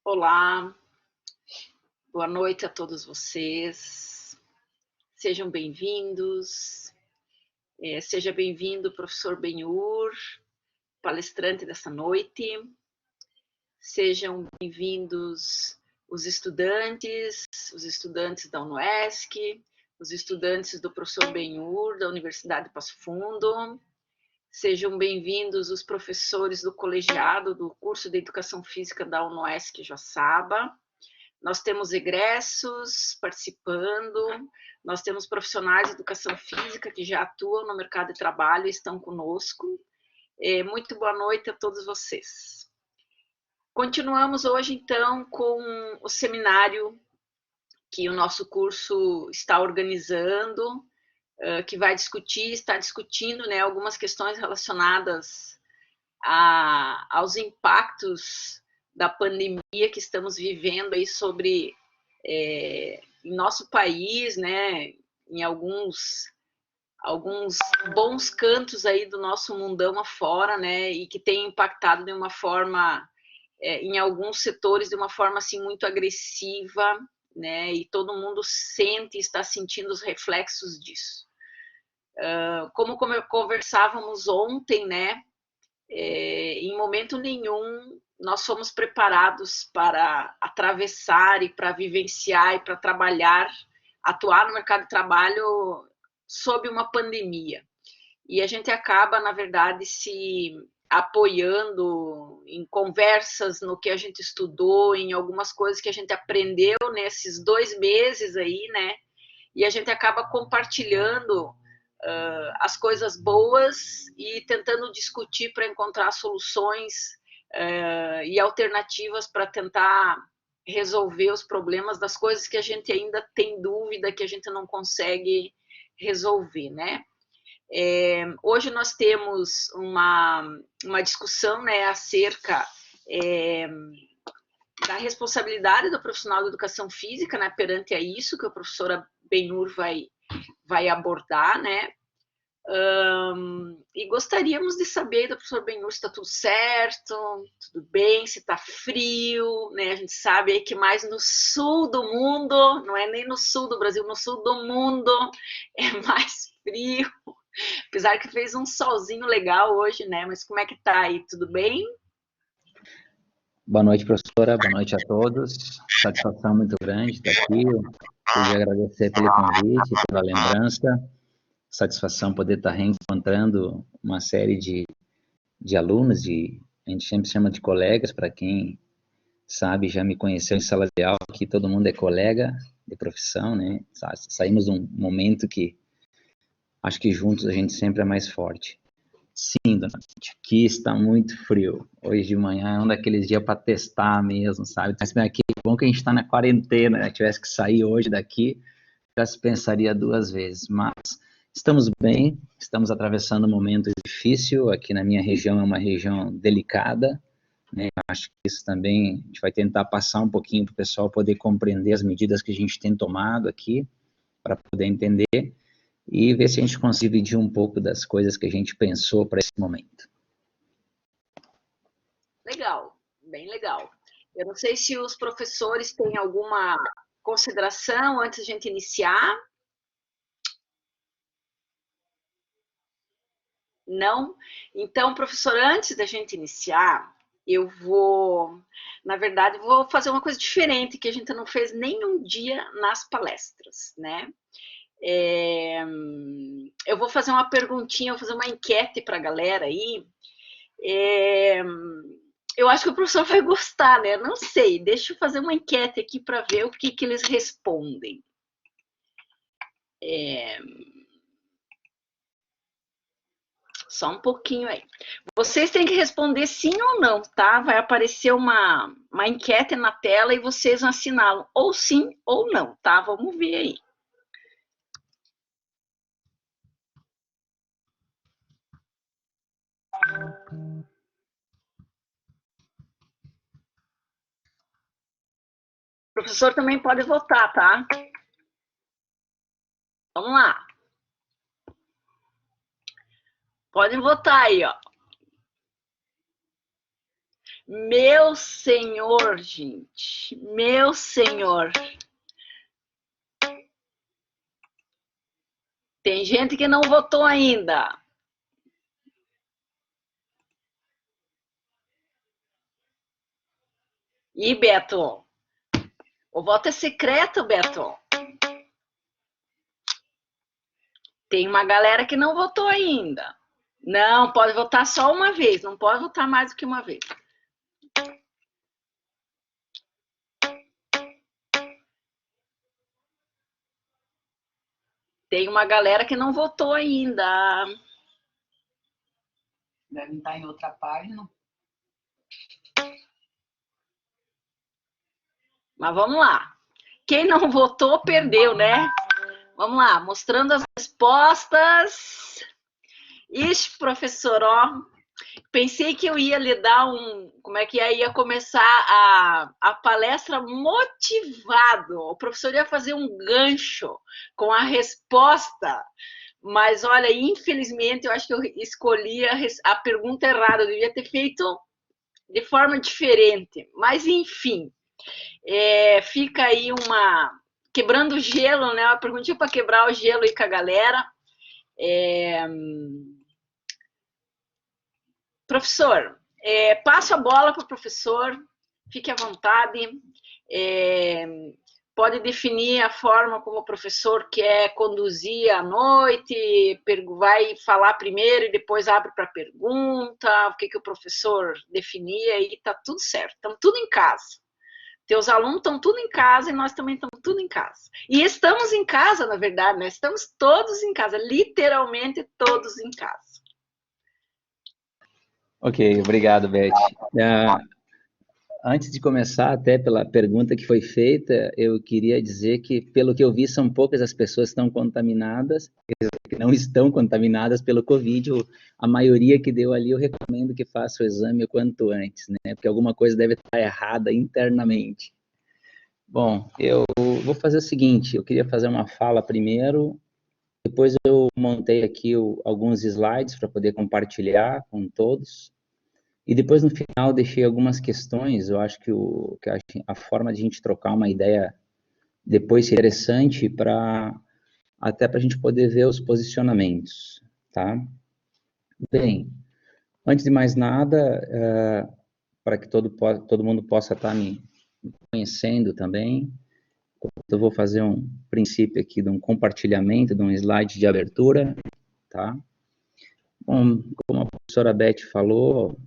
Olá, boa noite a todos vocês. Sejam bem-vindos. Seja bem-vindo, professor Benhur, palestrante dessa noite. Sejam bem-vindos os estudantes da UNOESC, os estudantes do professor Benhur, da Universidade de Passo Fundo. Sejam bem-vindos os professores do colegiado do curso de Educação Física da UNOESC Joaçaba. Nós temos egressos participando, nós temos profissionais de educação física que já atuam no mercado de trabalho e estão conosco. Muito boa noite a todos vocês. Continuamos hoje, então, com o seminário que o nosso curso está organizando, que vai está discutindo, né, algumas questões relacionadas aos impactos da pandemia que estamos vivendo aí sobre em nosso país, né, em alguns bons cantos aí do nosso mundão afora, né, e que tem impactado de uma forma, em alguns setores, de uma forma assim muito agressiva, né, e todo mundo está sentindo os reflexos disso. Como conversávamos ontem, né, em momento nenhum nós fomos preparados para atravessar e para vivenciar e para trabalhar, atuar no mercado de trabalho sob uma pandemia. E a gente acaba, na verdade, se apoiando em conversas no que a gente estudou, em algumas coisas que a gente aprendeu nesses 2 meses aí, né? E a gente acaba compartilhando as coisas boas e tentando discutir para encontrar soluções e alternativas para tentar resolver os problemas das coisas que a gente ainda tem dúvida, que a gente não consegue resolver, né? Hoje nós temos uma discussão, né, acerca da responsabilidade do profissional da educação física, né, perante a isso que a professora Benhur vai abordar, né? E gostaríamos de saber do professor Benhur se está tudo certo, tudo bem, se está frio, né? A gente sabe aí que mais no sul do mundo, não é nem no sul do Brasil, no sul do mundo é mais frio, apesar que fez um solzinho legal hoje, né? Mas como é que tá aí, tudo bem? Boa noite, professora, boa noite a todos, satisfação muito grande estar aqui, eu queria agradecer pelo convite, pela lembrança, satisfação poder estar reencontrando uma série de alunos, a gente sempre chama de colegas, para quem sabe, já me conheceu em sala de aula, que todo mundo é colega de profissão, né, saímos de um momento que acho que juntos a gente sempre é mais forte. Sim, dona Cintia, aqui está muito frio. Hoje de manhã é um daqueles dias para testar mesmo, sabe? Mas aqui, bom que a gente está na quarentena, né? Tivesse que sair hoje daqui, já se pensaria 2 vezes. Mas estamos bem, estamos atravessando um momento difícil. Aqui na minha região é uma região delicada, né? Acho que isso também a gente vai tentar passar um pouquinho para o pessoal poder compreender as medidas que a gente tem tomado aqui, para poder entender e ver se a gente consegue dividir um pouco das coisas que a gente pensou para esse momento. Legal, bem legal. Eu não sei se os professores têm alguma consideração antes de a gente iniciar. Não? Então, professor, antes da gente iniciar, eu vou, na verdade, vou fazer uma coisa diferente que a gente não fez nenhum dia nas palestras, né? Eu vou fazer uma perguntinha, vou fazer uma enquete para a galera aí. Eu acho que o professor vai gostar, né? Não sei, deixa eu fazer uma enquete aqui para ver o que eles respondem. Só um pouquinho aí. Vocês têm que responder sim ou não, tá? Vai aparecer uma enquete na tela e vocês assinalam ou sim ou não, tá? Vamos ver aí. O professor também pode votar, tá? Vamos lá. Podem votar aí, ó. Meu senhor, gente. Meu senhor. Tem gente que não votou ainda. E Beto? O voto é secreto, Beto. Tem uma galera que não votou ainda. Não, pode votar só uma vez, não pode votar mais do que uma vez. Tem uma galera que não votou ainda. Deve estar em outra página. Mas vamos lá. Quem não votou, perdeu, né? Vamos lá, mostrando as respostas. Ixi, professor, ó. Pensei que eu ia lhe dar como é que é? Ia começar a palestra motivado. O professor ia fazer um gancho com a resposta. Mas, olha, infelizmente, eu acho que eu escolhi a pergunta errada. Eu devia ter feito de forma diferente. Mas, enfim, fica aí quebrando o gelo, né? Uma perguntinha para quebrar o gelo aí com a galera. Professor, passo a bola para o professor, fique à vontade. Pode definir a forma como o professor quer conduzir a noite, vai falar primeiro e depois abre para pergunta, o que o professor definir, aí está tudo certo, estamos tudo em casa. Teus alunos estão tudo em casa e nós também estamos tudo em casa. E estamos em casa, na verdade, né? Estamos todos em casa, literalmente todos em casa. Ok, obrigado, Beth. Antes de começar, até pela pergunta que foi feita, eu queria dizer que, pelo que eu vi, são poucas as pessoas que estão contaminadas, que não estão contaminadas pelo Covid. A maioria que deu ali, eu recomendo que faça o exame o quanto antes, né? Porque alguma coisa deve estar errada internamente. Bom, eu vou fazer o seguinte, eu queria fazer uma fala primeiro, depois eu montei aqui alguns slides para poder compartilhar com todos. E depois, no final, deixei algumas questões. Eu acho que a forma de a gente trocar uma ideia depois seria interessante até para a gente poder ver os posicionamentos, tá? Bem, antes de mais nada, para que todo mundo possa estar me conhecendo também, eu vou fazer um princípio aqui de um compartilhamento, de um slide de abertura, tá? Bom, como a professora Beth falou,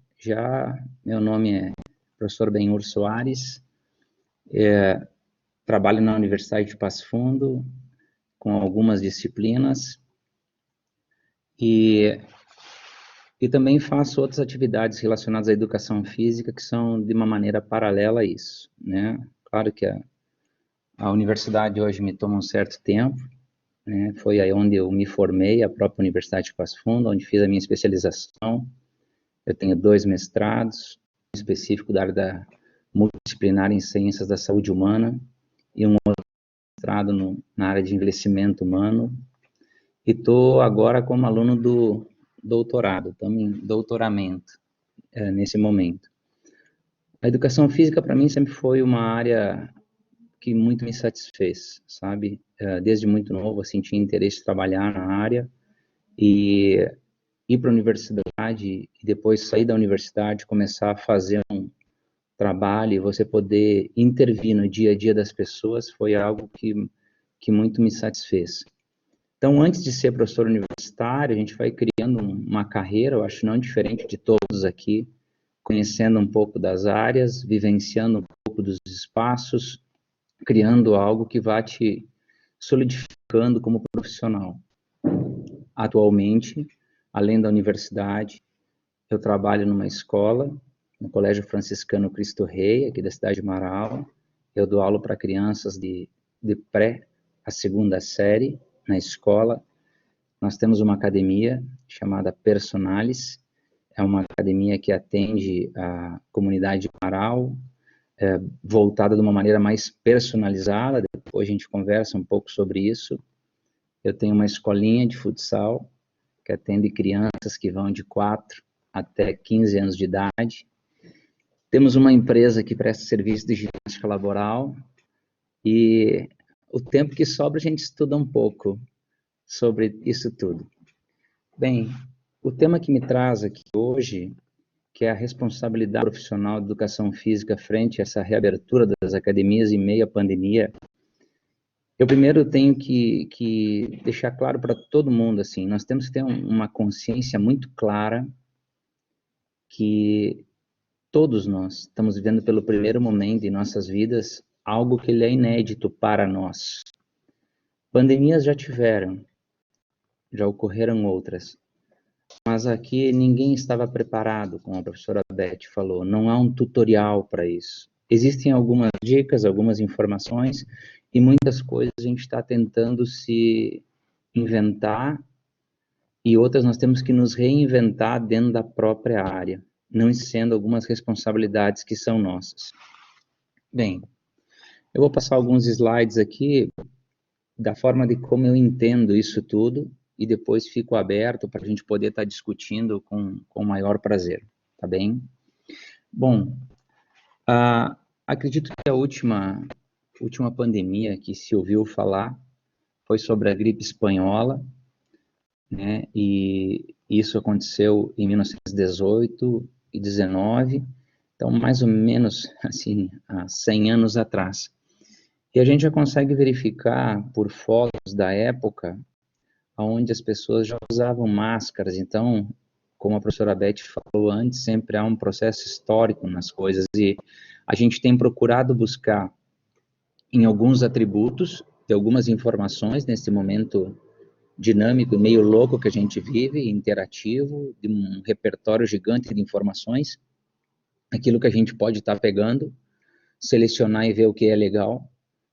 meu nome é professor Benhur Soares, trabalho na Universidade de Passo Fundo com algumas disciplinas e também faço outras atividades relacionadas à educação física que são de uma maneira paralela a isso, né? Claro que a universidade hoje me toma um certo tempo, né? Foi aí onde eu me formei, a própria Universidade de Passo Fundo, onde fiz a minha especialização. Eu tenho 2 mestrados, um específico da área da multidisciplinar em ciências da saúde humana e um outro mestrado na área de envelhecimento humano. E estou agora como aluno do doutorado, estamos em doutoramento nesse momento. A educação física, para mim, sempre foi uma área que muito me satisfez, sabe? Desde muito novo, assim, tinha interesse em trabalhar na área e ir para a universidade e depois sair da universidade, começar a fazer um trabalho e você poder intervir no dia a dia das pessoas foi algo que muito me satisfez. Então, antes de ser professor universitário, a gente vai criando uma carreira, eu acho não diferente de todos aqui, conhecendo um pouco das áreas, vivenciando um pouco dos espaços, criando algo que vá te solidificando como profissional. Atualmente, além da universidade, eu trabalho numa escola, no Colégio Franciscano Cristo Rei, aqui da cidade de Marau. Eu dou aula para crianças de pré a 2ª série na escola. Nós temos uma academia chamada Personalis, é uma academia que atende a comunidade de Marau, voltada de uma maneira mais personalizada. Depois a gente conversa um pouco sobre isso. Eu tenho uma escolinha de futsal, que atende crianças que vão de 4 até 15 anos de idade. temos uma empresa que presta serviço de ginástica laboral e o tempo que sobra a gente estuda um pouco sobre isso tudo. Bem, o tema que me traz aqui hoje, que é a responsabilidade profissional de educação física frente a essa reabertura das academias em meio à pandemia, eu primeiro tenho que deixar claro para todo mundo, assim, nós temos que ter uma consciência muito clara que todos nós estamos vivendo pelo primeiro momento em nossas vidas algo que ele é inédito para nós. Pandemias já tiveram, já ocorreram outras, mas aqui ninguém estava preparado, como a professora Beth falou, não há um tutorial para isso. Existem algumas dicas, algumas informações, e muitas coisas a gente está tentando se inventar, e outras nós temos que nos reinventar dentro da própria área, não sendo algumas responsabilidades que são nossas. Bem, eu vou passar alguns slides aqui da forma de como eu entendo isso tudo, e depois fico aberto para a gente poder estar discutindo com maior prazer, tá bem? Bom, acredito que a última pandemia que se ouviu falar foi sobre a gripe espanhola, né? E isso aconteceu em 1918 e 19, então mais ou menos assim, há 100 anos atrás. E a gente já consegue verificar por fotos da época onde as pessoas já usavam máscaras. Então, como a professora Beth falou antes, sempre há um processo histórico nas coisas, e a gente tem procurado buscar em alguns atributos, de algumas informações nesse momento dinâmico, meio louco que a gente vive, interativo, de um repertório gigante de informações, aquilo que a gente pode estar pegando, selecionar e ver o que é legal,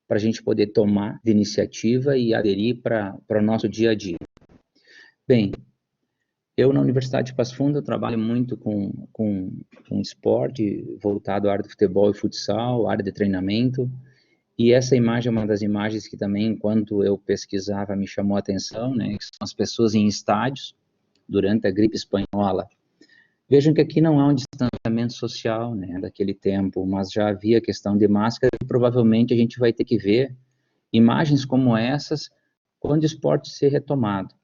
para a gente poder tomar de iniciativa e aderir para o nosso dia a dia. Bem, eu na Universidade de Passo Fundo eu trabalho muito com esporte, voltado à área do futebol e futsal, área de treinamento, e essa imagem é uma das imagens que também, enquanto eu pesquisava, me chamou a atenção, né, que são as pessoas em estádios, durante a gripe espanhola. Vejam que aqui não há um distanciamento social, né, daquele tempo, mas já havia questão de máscara, e provavelmente a gente vai ter que ver imagens como essas quando o esporte ser retomado.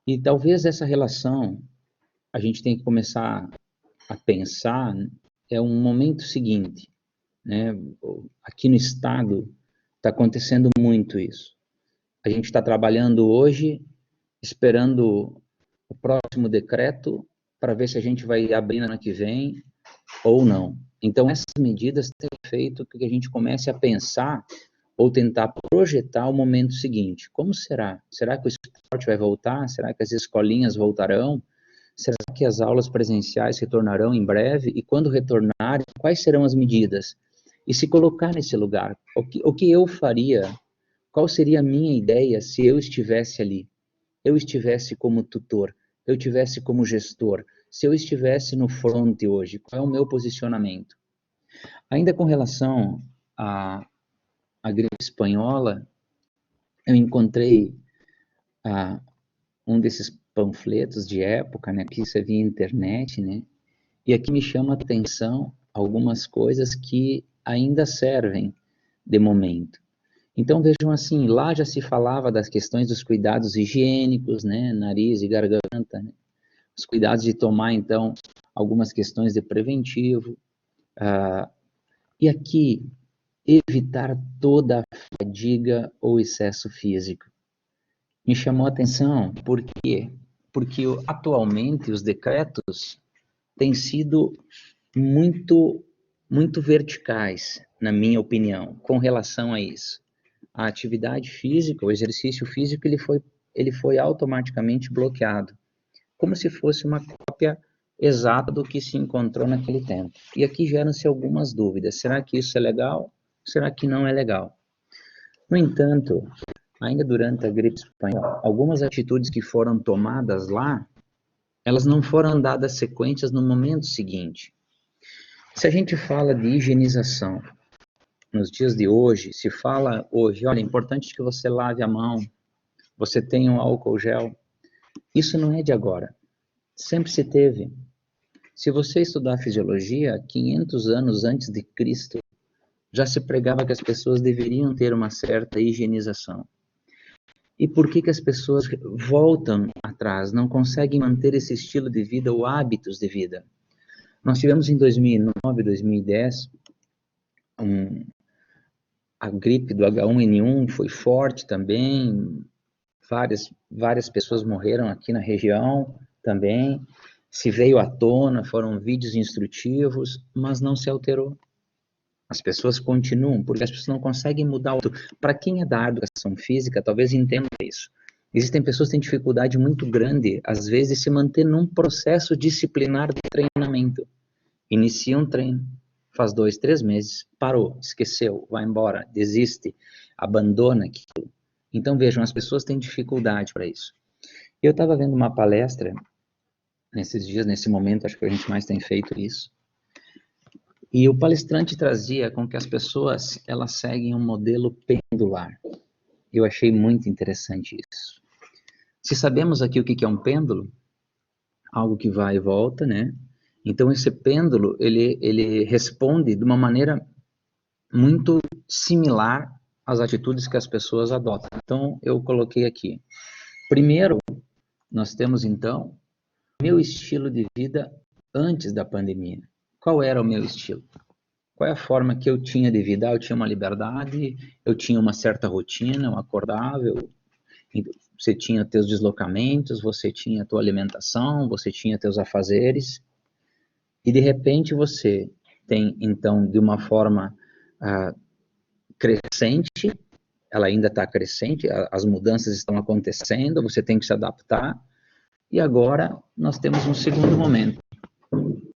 E talvez essa relação a gente tem que começar a pensar, é um momento seguinte, né? Aqui no estado está acontecendo muito isso. A gente está trabalhando hoje, esperando o próximo decreto para ver se a gente vai abrir no ano que vem ou não. Então, essas medidas têm feito que a gente comece a pensar ou tentar projetar o momento seguinte. Como será? Será que o esporte vai voltar? Será que as escolinhas voltarão? Será que as aulas presenciais retornarão em breve? E quando retornarem, quais serão as medidas? E se colocar nesse lugar, o que eu faria? Qual seria a minha ideia se eu estivesse ali? Eu estivesse como tutor, eu estivesse como gestor, se eu estivesse no front hoje, qual é o meu posicionamento? Ainda com relação à gripe espanhola, eu encontrei um desses panfletos de época, né, que isso via internet, né, e aqui me chama a atenção algumas coisas que ainda servem de momento. Então, vejam assim, lá já se falava das questões dos cuidados higiênicos, né, nariz e garganta, né, os cuidados de tomar, então, algumas questões de preventivo, e aqui, evitar toda a fadiga ou excesso físico. Me chamou a atenção, por quê? Porque atualmente os decretos têm sido muito verticais, na minha opinião, com relação a isso. A atividade física, o exercício físico, ele foi automaticamente bloqueado, como se fosse uma cópia exata do que se encontrou naquele tempo. E aqui geram-se algumas dúvidas. Será que isso é legal? Será que não é legal? No entanto, ainda durante a gripe espanhola, algumas atitudes que foram tomadas lá, elas não foram dadas sequências no momento seguinte. Se a gente fala de higienização, nos dias de hoje, se fala hoje, olha, é importante que você lave a mão, você tenha um álcool gel. Isso não é de agora. Sempre se teve. Se você estudar fisiologia, 500 anos antes de Cristo, já se pregava que as pessoas deveriam ter uma certa higienização. E por que as pessoas voltam atrás, não conseguem manter esse estilo de vida ou hábitos de vida? Nós tivemos em 2009, 2010, a gripe do H1N1 foi forte também, várias pessoas morreram aqui na região também, se veio à tona, foram vídeos instrutivos, mas não se alterou. As pessoas continuam, porque as pessoas não conseguem mudar. Para quem é da educação física, talvez entenda isso. Existem pessoas que têm dificuldade muito grande, às vezes, de se manter num processo disciplinar de treinamento. Inicia um treino, faz 2, 3 meses, parou, esqueceu, vai embora, desiste, abandona aquilo. Então, vejam, as pessoas têm dificuldade para isso. Eu estava vendo uma palestra nesses dias, nesse momento, acho que a gente mais tem feito isso, e o palestrante trazia com que as pessoas, elas seguem um modelo pendular. Eu achei muito interessante isso. Se sabemos aqui o que é um pêndulo, algo que vai e volta, né? Então, esse pêndulo, ele responde de uma maneira muito similar às atitudes que as pessoas adotam. Então, eu coloquei aqui. Primeiro, nós temos, então, meu estilo de vida antes da pandemia. Qual era o meu estilo? Qual é a forma que eu tinha de vida? Eu tinha uma liberdade, eu tinha uma certa rotina, eu acordava, você tinha teus deslocamentos, você tinha tua alimentação, você tinha teus afazeres, e de repente você tem, então, de uma forma crescente, ela ainda está crescente, as mudanças estão acontecendo, você tem que se adaptar, e agora nós temos um segundo momento.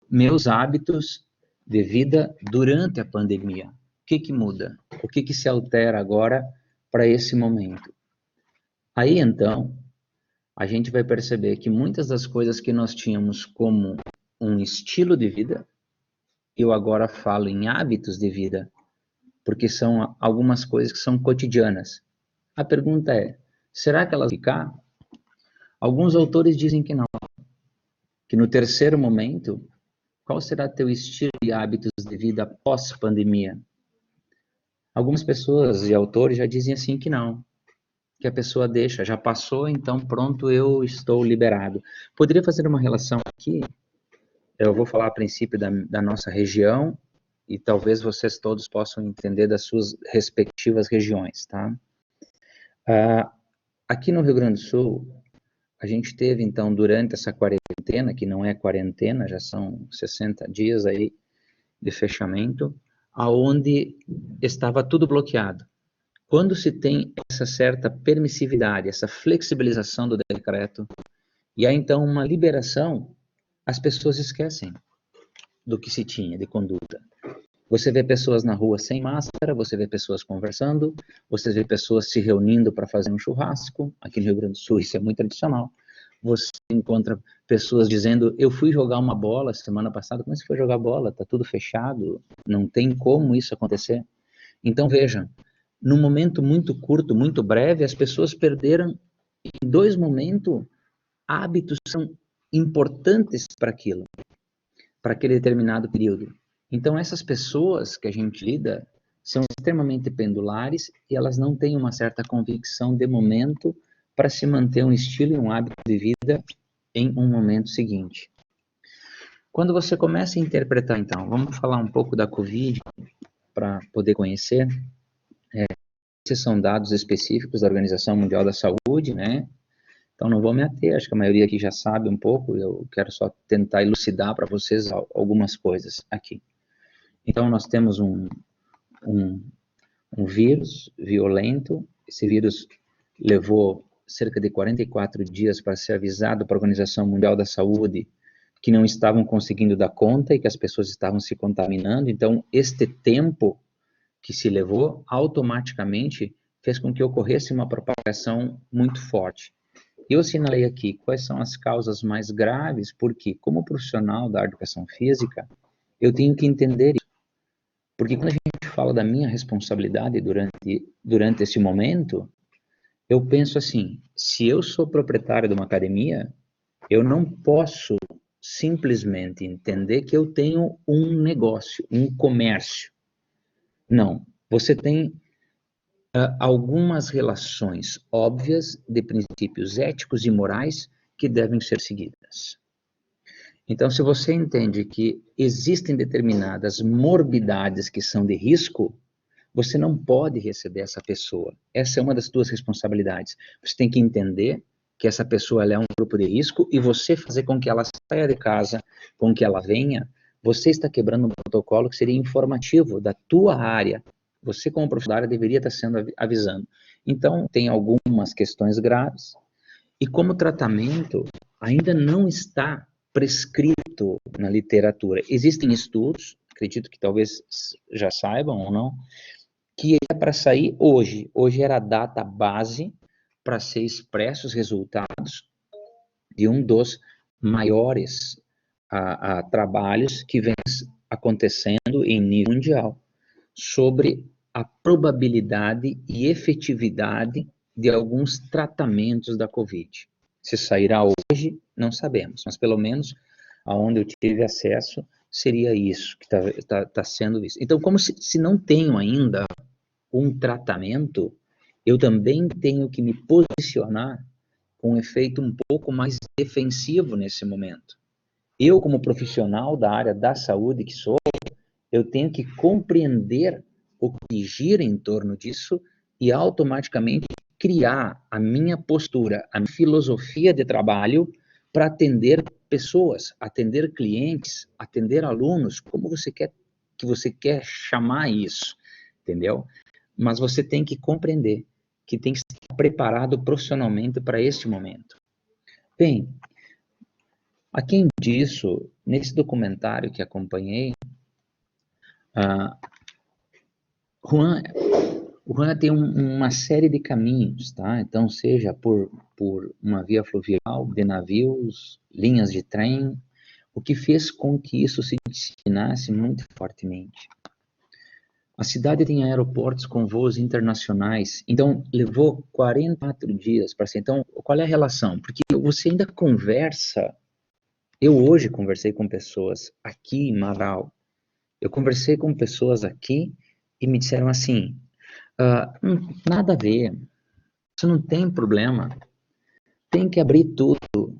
Meus hábitos de vida durante a pandemia. O que muda? O que se altera agora para esse momento? Aí, então, a gente vai perceber que muitas das coisas que nós tínhamos como um estilo de vida, eu agora falo em hábitos de vida, porque são algumas coisas que são cotidianas. A pergunta é, será que elas vão ficar? Alguns autores dizem que não, que no terceiro momento, qual será teu estilo e hábitos de vida pós-pandemia? Algumas pessoas e autores já dizem assim que não, que a pessoa deixa, já passou, então pronto, eu estou liberado. Poderia fazer uma relação aqui, eu vou falar a princípio da nossa região, e talvez vocês todos possam entender das suas respectivas regiões, tá? Aqui no Rio Grande do Sul, a gente teve, então, durante essa quarentena, que não é quarentena, já são 60 dias aí de fechamento, aonde estava tudo bloqueado. Quando se tem essa certa permissividade, essa flexibilização do decreto, e há então uma liberação, as pessoas esquecem do que se tinha de conduta. Você vê pessoas na rua sem máscara, você vê pessoas conversando, você vê pessoas se reunindo para fazer um churrasco, aqui no Rio Grande do Sul isso é muito tradicional. Você encontra pessoas dizendo, eu fui jogar uma bola semana passada, como é que você foi jogar bola? Está tudo fechado, não tem como isso acontecer. Então vejam, num momento muito curto, muito breve, as pessoas perderam, em 2 momentos, hábitos que são importantes para aquilo, para aquele determinado período. Então essas pessoas que a gente lida são extremamente pendulares e elas não têm uma certa convicção de momento para se manter um estilo e um hábito de vida em um momento seguinte. Quando você começa a interpretar, então, vamos falar um pouco da Covid para poder conhecer. Esses são dados específicos da Organização Mundial da Saúde, né? Então não vou me ater, acho que a maioria aqui já sabe um pouco, eu quero só tentar elucidar para vocês algumas coisas aqui. Então nós temos um vírus violento, esse vírus levou cerca de 44 dias para ser avisado para a Organização Mundial da Saúde que não estavam conseguindo dar conta e que as pessoas estavam se contaminando, então este tempo que se levou, automaticamente fez com que ocorresse uma propagação muito forte. Eu assinalei aqui quais são as causas mais graves, porque como profissional da educação física, eu tenho que entender isso. Porque quando a gente fala da minha responsabilidade durante esse momento, eu penso assim, se eu sou proprietário de uma academia, eu não posso simplesmente entender que eu tenho um negócio, um comércio. Não, você tem algumas relações óbvias de princípios éticos e morais que devem ser seguidas. Então, se você entende que existem determinadas morbidades que são de risco, você não pode receber essa pessoa. Essa é uma das suas responsabilidades. Você tem que entender que essa pessoa ela é um grupo de risco e você fazer com que ela saia de casa, com que ela venha, você está quebrando um protocolo que seria informativo da tua área. Você, como profissional da área, deveria estar sendo avisando. Então, tem algumas questões graves e como tratamento ainda não está prescrito na literatura. Existem estudos, acredito que talvez já saibam ou não, que é para sair hoje. Hoje era a data base para ser expressos os resultados de um dos maiores trabalhos que vem acontecendo em nível mundial sobre a probabilidade e efetividade de alguns tratamentos da Covid. Se sairá hoje, não sabemos, mas pelo menos aonde eu tive acesso seria isso que está sendo visto. Então, como se não tenho ainda um tratamento, eu também tenho que me posicionar com um efeito um pouco mais defensivo nesse momento. Eu, como profissional da área da saúde que sou, eu tenho que compreender o que gira em torno disso e automaticamente criar a minha postura, a minha filosofia de trabalho para atender pessoas, atender clientes, atender alunos, como você quer chamar isso, entendeu? Mas você tem que compreender que tem que estar preparado profissionalmente para este momento. Bem, a quem disso, nesse documentário que acompanhei, o Juan tem uma série de caminhos, tá? Então, seja por uma via fluvial, de navios, linhas de trem, o que fez com que isso se disseminasse muito fortemente. A cidade tem aeroportos com voos internacionais, então levou 44 dias para ser. Então, qual é a relação? Porque você ainda conversa. Eu hoje conversei com pessoas aqui em Marau. Eu conversei com pessoas aqui e me disseram assim, nada a ver, isso não tem problema, tem que abrir tudo.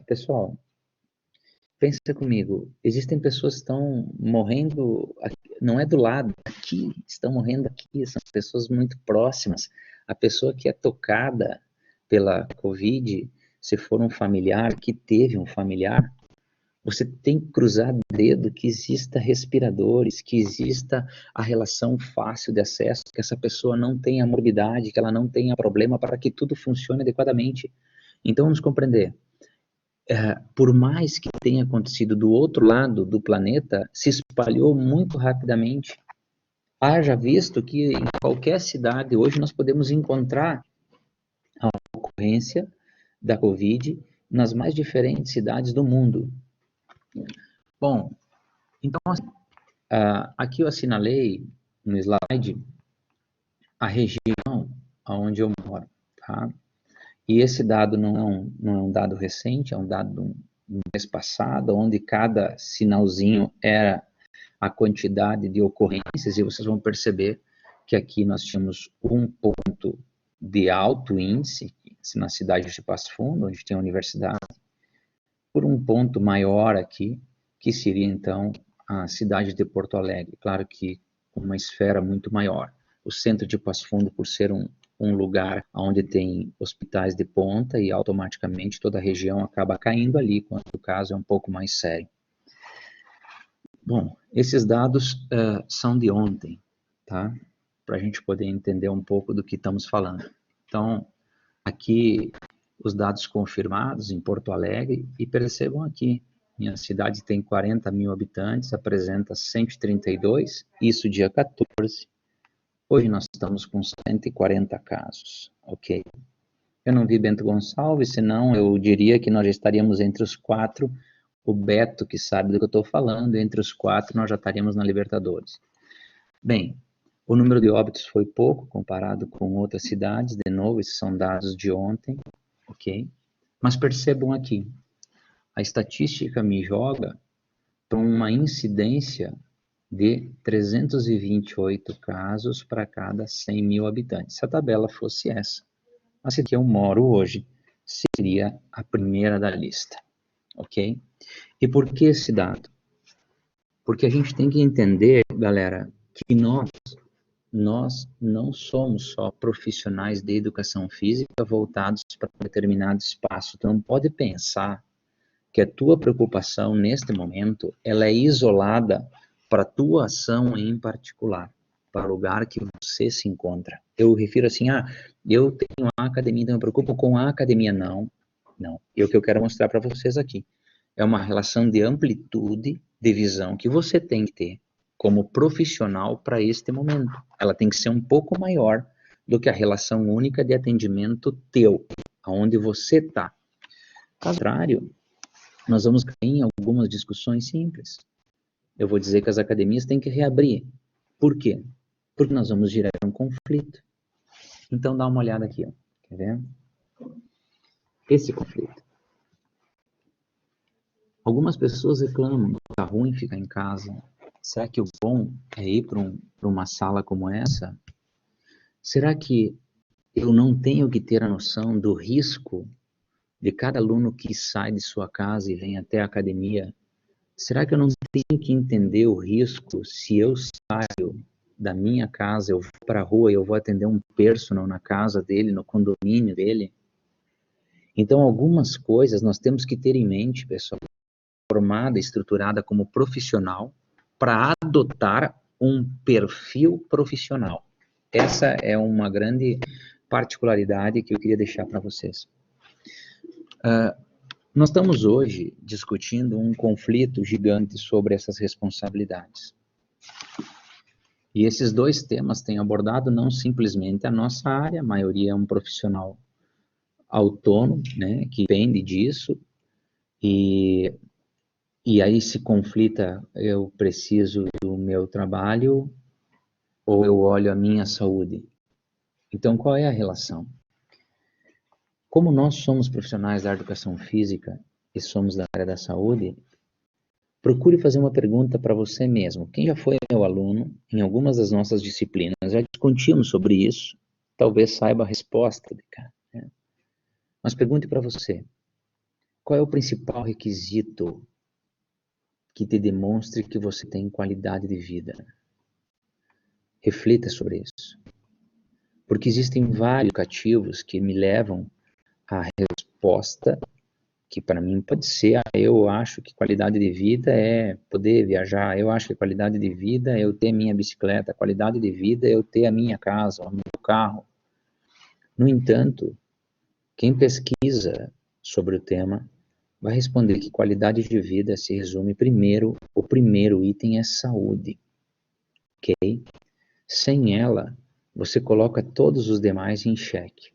Pessoal, pensa comigo, existem pessoas que estão morrendo, não é do lado, aqui, estão morrendo aqui, são pessoas muito próximas. A pessoa que é tocada pela Covid, se for um familiar, que teve um familiar, você tem que cruzar dedo que exista respiradores, que exista a relação fácil de acesso, que essa pessoa não tenha morbidade, que ela não tenha problema para que tudo funcione adequadamente. Então, vamos compreender. Por mais que tenha acontecido do outro lado do planeta, se espalhou muito rapidamente. Haja visto que em qualquer cidade hoje nós podemos encontrar a ocorrência da Covid nas mais diferentes cidades do mundo. Bom, então, aqui eu assinalei no slide a região onde eu moro, tá? E esse dado não é um dado recente, é um dado do mês passado, onde cada sinalzinho era a quantidade de ocorrências, e vocês vão perceber que aqui nós tínhamos um ponto de alto índice, na cidade de Passo Fundo, onde tem a universidade, por um ponto maior aqui, que seria então a cidade de Porto Alegre, claro que uma esfera muito maior. O centro de Passo Fundo, por ser um lugar onde tem hospitais de ponta e automaticamente toda a região acaba caindo ali, quando o caso é um pouco mais sério. Bom, esses dados são de ontem, tá? Para a gente poder entender um pouco do que estamos falando. Então, aqui os dados confirmados em Porto Alegre, e percebam aqui, minha cidade tem 40 mil habitantes, apresenta 132, isso dia 14. Hoje nós estamos com 140 casos, ok? Eu não vi Bento Gonçalves, senão eu diria que nós já estaríamos entre os 4, o Beto que sabe do que eu estou falando, entre os 4 nós já estaríamos na Libertadores. Bem, o número de óbitos foi pouco comparado com outras cidades, de novo, esses são dados de ontem, ok? Mas percebam aqui, a estatística me joga para uma incidência de 328 casos para cada 100 mil habitantes. Se a tabela fosse essa, a cidade que eu moro hoje seria a primeira da lista, ok? E por que esse dado? Porque a gente tem que entender, galera, que nós não somos só profissionais de educação física voltados para um determinado espaço. Tu não pode pensar que a tua preocupação neste momento, ela é isolada para a tua ação em particular, para o lugar que você se encontra. Eu refiro assim, eu tenho a academia, então eu me preocupo com a academia. Não. E o que eu quero mostrar para vocês aqui é uma relação de amplitude de visão que você tem que ter como profissional para este momento. Ela tem que ser um pouco maior do que a relação única de atendimento teu, aonde você está. Caso contrário, nós vamos cair em algumas discussões simples. Eu vou dizer que as academias têm que reabrir. Por quê? Porque nós vamos gerar um conflito. Então dá uma olhada aqui, ó. Quer ver? Esse conflito. Algumas pessoas reclamam que tá ruim ficar em casa. Será que o bom é ir para uma sala como essa? Será que eu não tenho que ter a noção do risco de cada aluno que sai de sua casa e vem até a academia? Será que eu não tenho que entender o risco se eu saio da minha casa, eu vou para a rua e eu vou atender um personal na casa dele, no condomínio dele? Então, algumas coisas nós temos que ter em mente, pessoal, formada, estruturada como profissional, para adotar um perfil profissional. Essa é uma grande particularidade que eu queria deixar para vocês. Nós estamos hoje discutindo um conflito gigante sobre essas responsabilidades. E esses dois temas têm abordado não simplesmente a nossa área, a maioria é um profissional autônomo, né, que depende disso, e aí se conflita, eu preciso do meu trabalho ou eu olho a minha saúde. Então, qual é a relação? Como nós somos profissionais da educação física e somos da área da saúde, procure fazer uma pergunta para você mesmo. Quem já foi meu aluno em algumas das nossas disciplinas, já discutimos sobre isso, talvez saiba a resposta, né? Mas pergunte para você, qual é o principal requisito que te demonstre que você tem qualidade de vida? Reflita sobre isso. Porque existem vários educativos que me levam à resposta que para mim pode ser, eu acho que qualidade de vida é poder viajar, eu acho que qualidade de vida é eu ter minha bicicleta, qualidade de vida é eu ter a minha casa, o meu carro. No entanto, quem pesquisa sobre o tema vai responder que qualidade de vida se resume primeiro, o primeiro item é saúde, ok? Sem ela, você coloca todos os demais em xeque.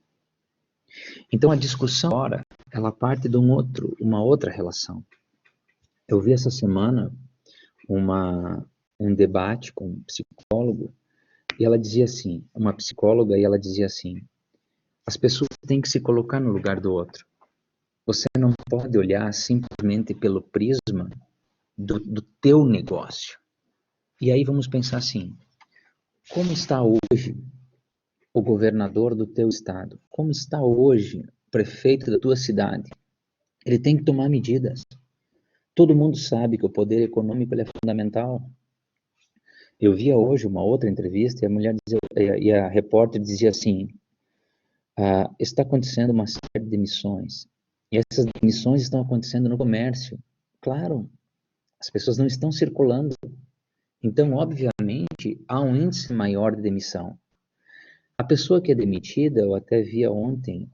Então a discussão agora, ela parte de uma outra relação. Eu vi essa semana um debate com um psicólogo e ela dizia assim, uma psicóloga, e ela dizia assim, as pessoas têm que se colocar no lugar do outro. Você não pode olhar simplesmente pelo prisma do teu negócio. E aí vamos pensar assim, como está hoje o governador do teu estado? Como está hoje o prefeito da tua cidade? Ele tem que tomar medidas. Todo mundo sabe que o poder econômico ele é fundamental. Eu via hoje uma outra entrevista e a mulher dizia, e a repórter dizia assim, está acontecendo uma série de demissões. E essas demissões estão acontecendo no comércio. Claro, as pessoas não estão circulando. Então, obviamente, há um índice maior de demissão. A pessoa que é demitida, eu até via ontem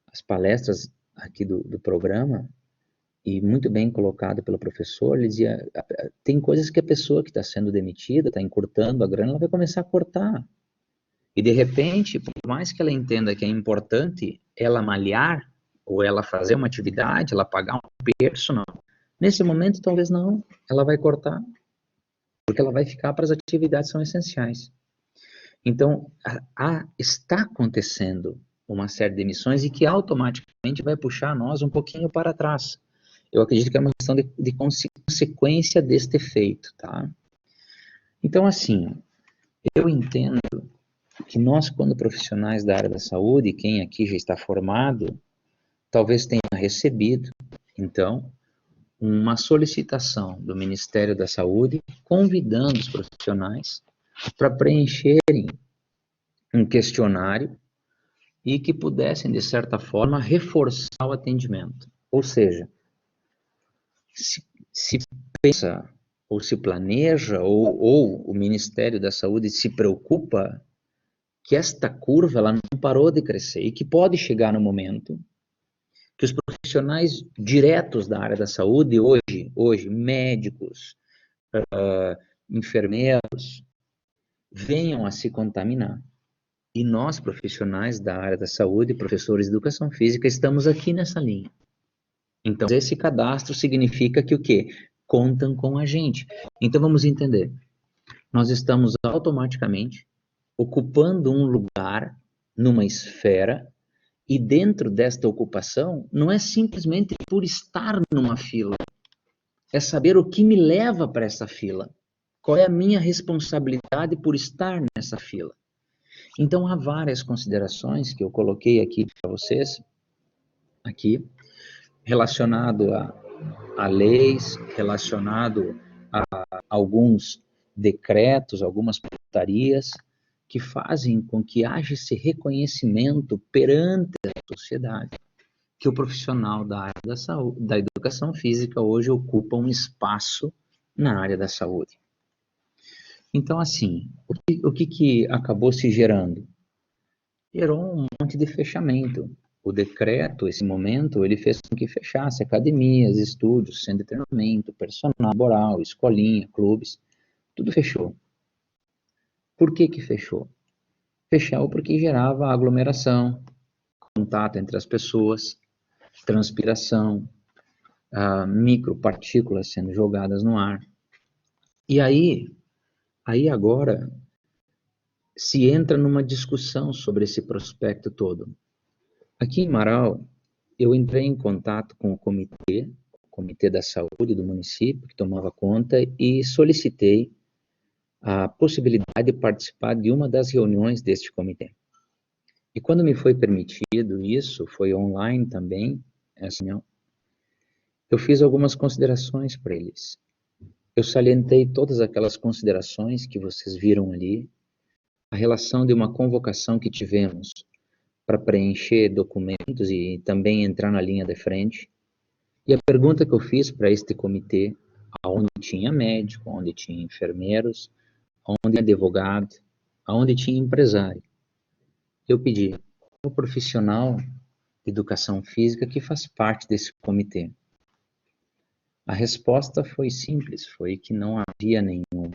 as palestras aqui do programa, e muito bem colocado pelo professor, ele dizia, tem coisas que a pessoa que está sendo demitida, está encurtando a grana, ela vai começar a cortar. E de repente, por mais que ela entenda que é importante ela malhar, ou ela fazer uma atividade, ela pagar um personal, nesse momento talvez não, ela vai cortar, porque ela vai ficar para as atividades que são essenciais. Então, está acontecendo uma série de emissões e que automaticamente vai puxar nós um pouquinho para trás. Eu acredito que é uma questão de consequência deste efeito, tá? Então, assim, eu entendo que nós, quando profissionais da área da saúde, quem aqui já está formado, talvez tenha recebido, então, uma solicitação do Ministério da Saúde convidando os profissionais para preencherem um questionário e que pudessem, de certa forma, reforçar o atendimento. Ou seja, se pensa, ou se planeja, ou o Ministério da Saúde se preocupa que esta curva ela não parou de crescer e que pode chegar no momento que os profissionais diretos da área da saúde, hoje médicos, enfermeiros, venham a se contaminar. E nós, profissionais da área da saúde, professores de educação física, estamos aqui nessa linha. Então, esse cadastro significa que o quê? Contam com a gente. Então, vamos entender. Nós estamos automaticamente ocupando um lugar numa esfera e dentro desta ocupação não é simplesmente por estar numa fila. É saber o que me leva para essa fila. Qual é a minha responsabilidade por estar nessa fila? Então, há várias considerações que eu coloquei aqui para vocês, aqui, relacionado a leis, relacionado a alguns decretos, algumas portarias, que fazem com que haja esse reconhecimento perante a sociedade, que o profissional da área da saúde, da educação física hoje ocupa um espaço na área da saúde. Então, assim, o que acabou se gerando? Gerou um monte de fechamento. O decreto, esse momento, ele fez com que fechasse academias, estúdios, centro de treinamento, personal laboral, escolinha, clubes, tudo fechou. Por que fechou? Fechou porque gerava aglomeração, contato entre as pessoas, transpiração, micropartículas sendo jogadas no ar. E aí agora se entra numa discussão sobre esse prospecto todo. Aqui em Marau, eu entrei em contato com o comitê da saúde do município, que tomava conta, e solicitei a possibilidade de participar de uma das reuniões deste comitê. E quando me foi permitido isso, foi online também, essa reunião, eu fiz algumas considerações para eles. Eu salientei todas aquelas considerações que vocês viram ali, a relação de uma convocação que tivemos para preencher documentos e também entrar na linha de frente. E a pergunta que eu fiz para este comitê, onde tinha médico, onde tinha enfermeiros, onde tinha advogado, onde tinha empresário, eu pedi ao profissional de educação física que faz parte desse comitê. A resposta foi simples, foi que não havia nenhum.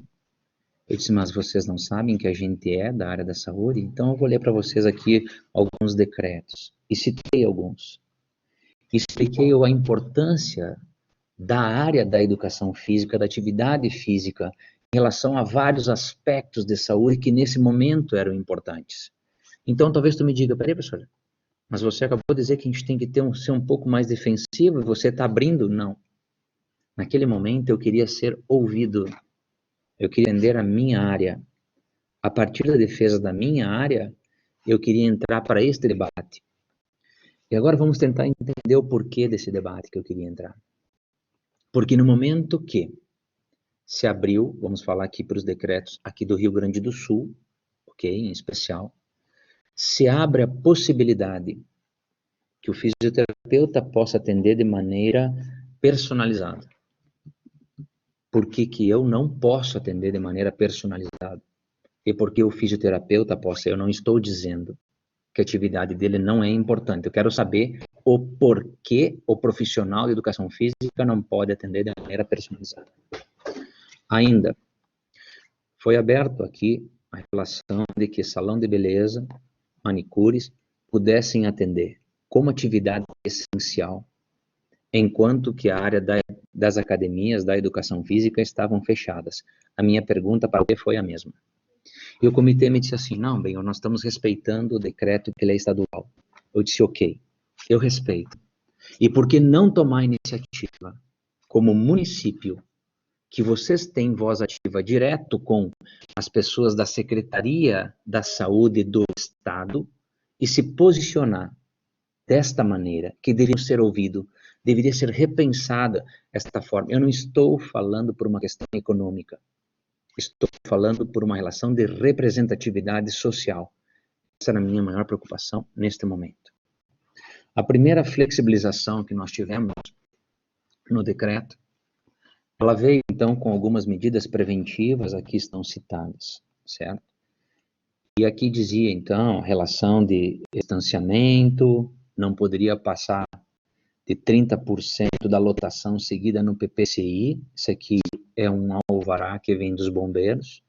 Eu disse, mas vocês não sabem que a gente é da área da saúde? Então eu vou ler para vocês aqui alguns decretos. E citei alguns. Expliquei a importância da área da educação física, da atividade física, em relação a vários aspectos de saúde que nesse momento eram importantes. Então talvez tu me diga, peraí, professor, mas você acabou de dizer que a gente tem que ser um pouco mais defensivo e você está abrindo? Não. Naquele momento eu queria ser ouvido. Eu queria entender a minha área. A partir da defesa da minha área, eu queria entrar para este debate. E agora vamos tentar entender o porquê desse debate que eu queria entrar. Porque no momento que se abriu, vamos falar aqui para os decretos aqui do Rio Grande do Sul, ok, em especial, se abre a possibilidade que o fisioterapeuta possa atender de maneira personalizada. Por que eu não posso atender de maneira personalizada? E porque o fisioterapeuta possa, eu não estou dizendo que a atividade dele não é importante. Eu quero saber o porquê o profissional de educação física não pode atender de maneira personalizada. Ainda, foi aberto aqui a relação de que salão de beleza, manicures, pudessem atender como atividade essencial, enquanto que a área das academias da educação física estavam fechadas. A minha pergunta para você foi a mesma. E o comitê me disse assim, não, bem, nós estamos respeitando o decreto que ele é estadual. Eu disse, ok, eu respeito. E por que não tomar a iniciativa como município, que vocês têm voz ativa direto com as pessoas da Secretaria da Saúde do Estado e se posicionar desta maneira, que deveria ser ouvido, deveria ser repensada esta forma. Eu não estou falando por uma questão econômica, estou falando por uma relação de representatividade social. Essa era a minha maior preocupação neste momento. A primeira flexibilização que nós tivemos no decreto, ela veio então com algumas medidas preventivas, aqui estão citadas, certo? E aqui dizia então, a relação de distanciamento não poderia passar de 30% da lotação seguida no PPCI, isso aqui é um alvará que vem dos bombeiros,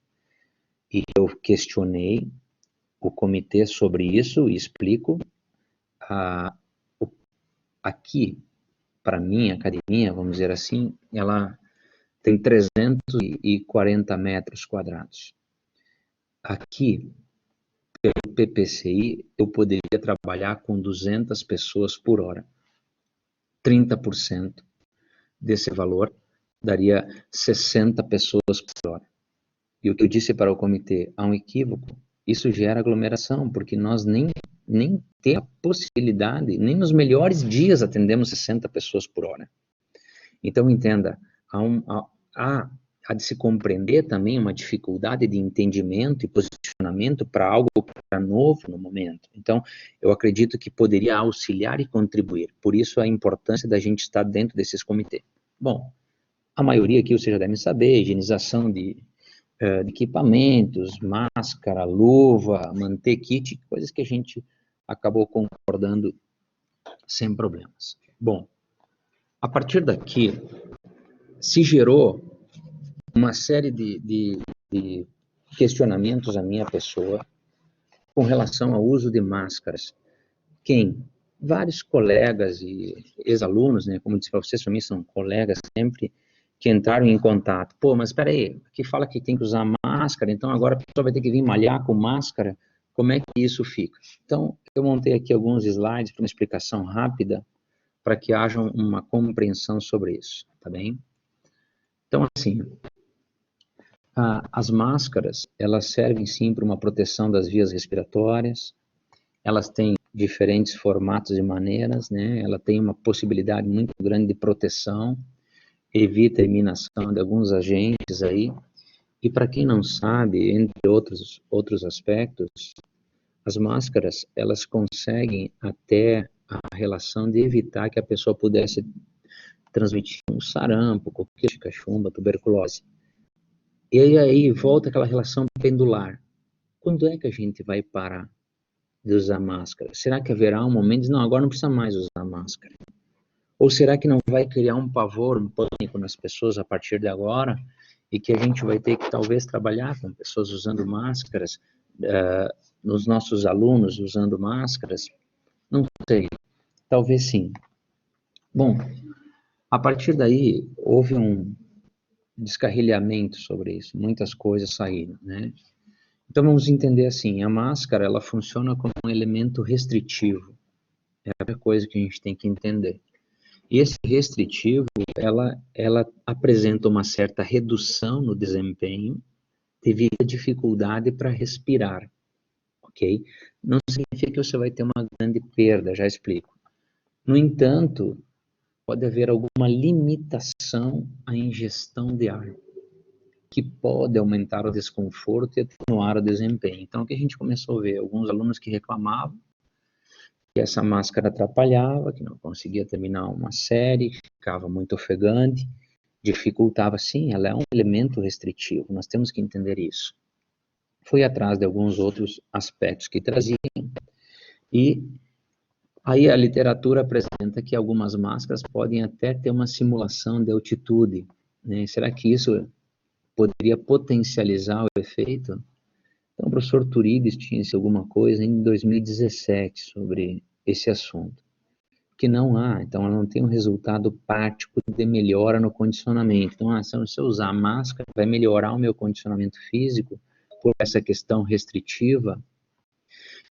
e eu questionei o comitê sobre isso e explico. Aqui, para mim, a academia, vamos dizer assim, ela tem 340 metros quadrados. Aqui, pelo PPCI, eu poderia trabalhar com 200 pessoas por hora. 30% desse valor daria 60 pessoas por hora. E o que eu disse para o comitê, há um equívoco, isso gera aglomeração, porque nós nem temos a possibilidade, nem nos melhores dias atendemos 60 pessoas por hora. Então, entenda, há de se compreender também uma dificuldade de entendimento e posicionamento para algo que era novo no momento. Então, eu acredito que poderia auxiliar e contribuir. Por isso, a importância da gente estar dentro desses comitês. Bom, a maioria aqui, vocês já devem saber, higienização de equipamentos, máscara, luva, manter kit, coisas que a gente acabou concordando sem problemas. Bom, a partir daqui, se gerou uma série de questionamentos à minha pessoa com relação ao uso de máscaras. Vários colegas e ex-alunos, né, como disse para vocês, para mim são colegas sempre, que entraram em contato. Pô, mas espera aí, aqui fala que tem que usar máscara, então agora a pessoa vai ter que vir malhar com máscara, como é que isso fica? Então, eu montei aqui alguns slides para uma explicação rápida, para que haja uma compreensão sobre isso, tá bem? Então, assim, as máscaras, elas servem sim para uma proteção das vias respiratórias, elas têm diferentes formatos e maneiras, né? Ela tem uma possibilidade muito grande de proteção, evita a eliminação de alguns agentes aí, e para quem não sabe, entre outros aspectos, as máscaras, elas conseguem até a relação de evitar que a pessoa pudesse transmitir um sarampo, coqueluche, cachumba, tuberculose. E aí volta aquela relação pendular. Quando é que a gente vai parar de usar máscara? Será que haverá um momento de, não, agora não precisa mais usar máscara? Ou será que não vai criar um pavor, um pânico nas pessoas a partir de agora e que a gente vai ter que talvez trabalhar com pessoas usando máscaras, nos nossos alunos usando máscaras? Não sei, talvez sim. Bom, a partir daí houve um descarrilhamento sobre isso, muitas coisas saíram, né? Então vamos entender assim, a máscara ela funciona como um elemento restritivo, é a coisa que a gente tem que entender. E esse restritivo, ela apresenta uma certa redução no desempenho devido à dificuldade para respirar, ok? Não significa que você vai ter uma grande perda, já explico. No entanto, pode haver alguma limitação à ingestão de ar, que pode aumentar o desconforto e atenuar o desempenho. Então, o que a gente começou a ver? Alguns alunos que reclamavam que essa máscara atrapalhava, que não conseguia terminar uma série, ficava muito ofegante, dificultava. Sim, ela é um elemento restritivo, nós temos que entender isso. Fui atrás de alguns outros aspectos que traziam, e aí a literatura apresenta que algumas máscaras podem até ter uma simulação de altitude, né? Será que isso poderia potencializar o efeito? Então, o professor Turíbis tinha alguma coisa em 2017 sobre esse assunto, que não há, então ela não tem um resultado prático de melhora no condicionamento. Então, se eu usar máscara, vai melhorar o meu condicionamento físico? por essa questão restritiva,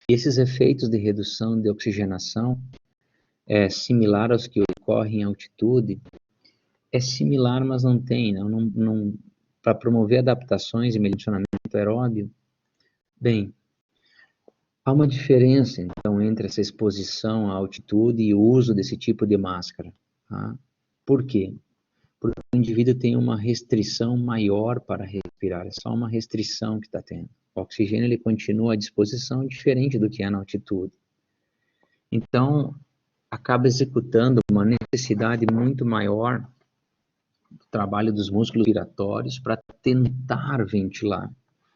esses efeitos de redução de oxigenação é similar aos que ocorrem em altitude, é similar, mas não tem, para promover adaptações e melhoramento aeróbio. Bem, há uma diferença, então, entre essa exposição à altitude e o uso desse tipo de máscara. Tá? Por quê? Porque o indivíduo tem uma restrição maior para respirar, é só uma restrição que está tendo. O oxigênio ele continua à disposição, diferente do que é na altitude. Então, acaba executando uma necessidade muito maior do trabalho dos músculos respiratórios para tentar ventilar.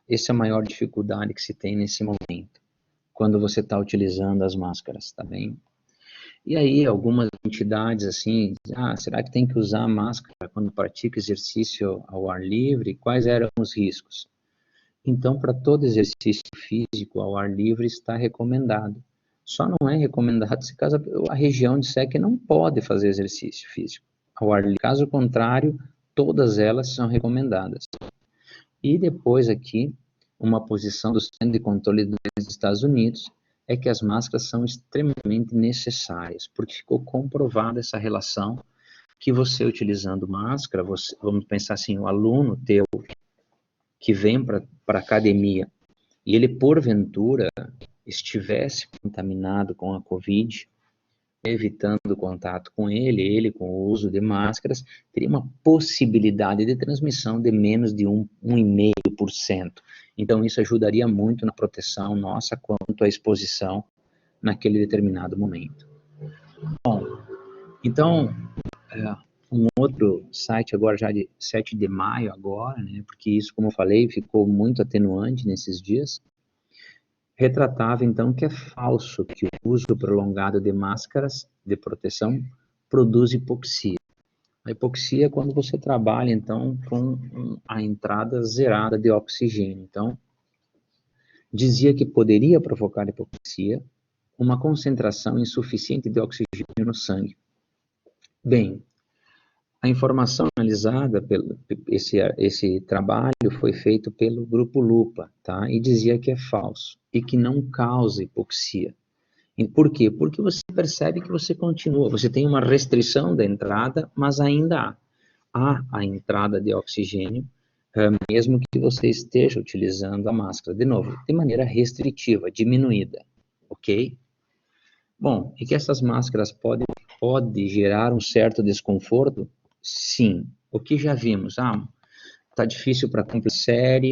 Essa é a maior dificuldade que se tem nesse momento, quando você está utilizando as máscaras, tá bem? E aí, algumas entidades assim, será que tem que usar máscara quando pratica exercício ao ar livre? Quais eram os riscos? Então, para todo exercício físico ao ar livre está recomendado. Só não é recomendado se caso a região disser que não pode fazer exercício físico ao ar livre. Caso contrário, todas elas são recomendadas. E depois aqui, uma posição do Centro de Controle dos Estados Unidos é que as máscaras são extremamente necessárias, porque ficou comprovada essa relação que você utilizando máscara, vamos pensar assim, o aluno teu que vem para a academia e ele porventura estivesse contaminado com a Covid, evitando contato com ele com o uso de máscaras, teria uma possibilidade de transmissão de menos de 1,5%. Então, isso ajudaria muito na proteção nossa quanto à exposição naquele determinado momento. Bom, então, um outro site agora já de 7 de maio agora, né, porque isso, como eu falei, ficou muito atenuante nesses dias, retratava, então, que é falso que o uso prolongado de máscaras de proteção produz hipoxia. A hipoxia é quando você trabalha, então, com a entrada zerada de oxigênio. Então, dizia que poderia provocar hipoxia uma concentração insuficiente de oxigênio no sangue. Bem, a informação analisada, esse trabalho foi feito pelo Grupo Lupa, tá? E dizia que é falso e que não causa hipoxia. E por quê? Porque você percebe que você continua, você tem uma restrição da entrada, mas ainda há a entrada de oxigênio, mesmo que você esteja utilizando a máscara, de novo, de maneira restritiva, diminuída, ok? Bom, e que essas máscaras podem gerar um certo desconforto? Sim. O que já vimos? Tá difícil para cumprir série,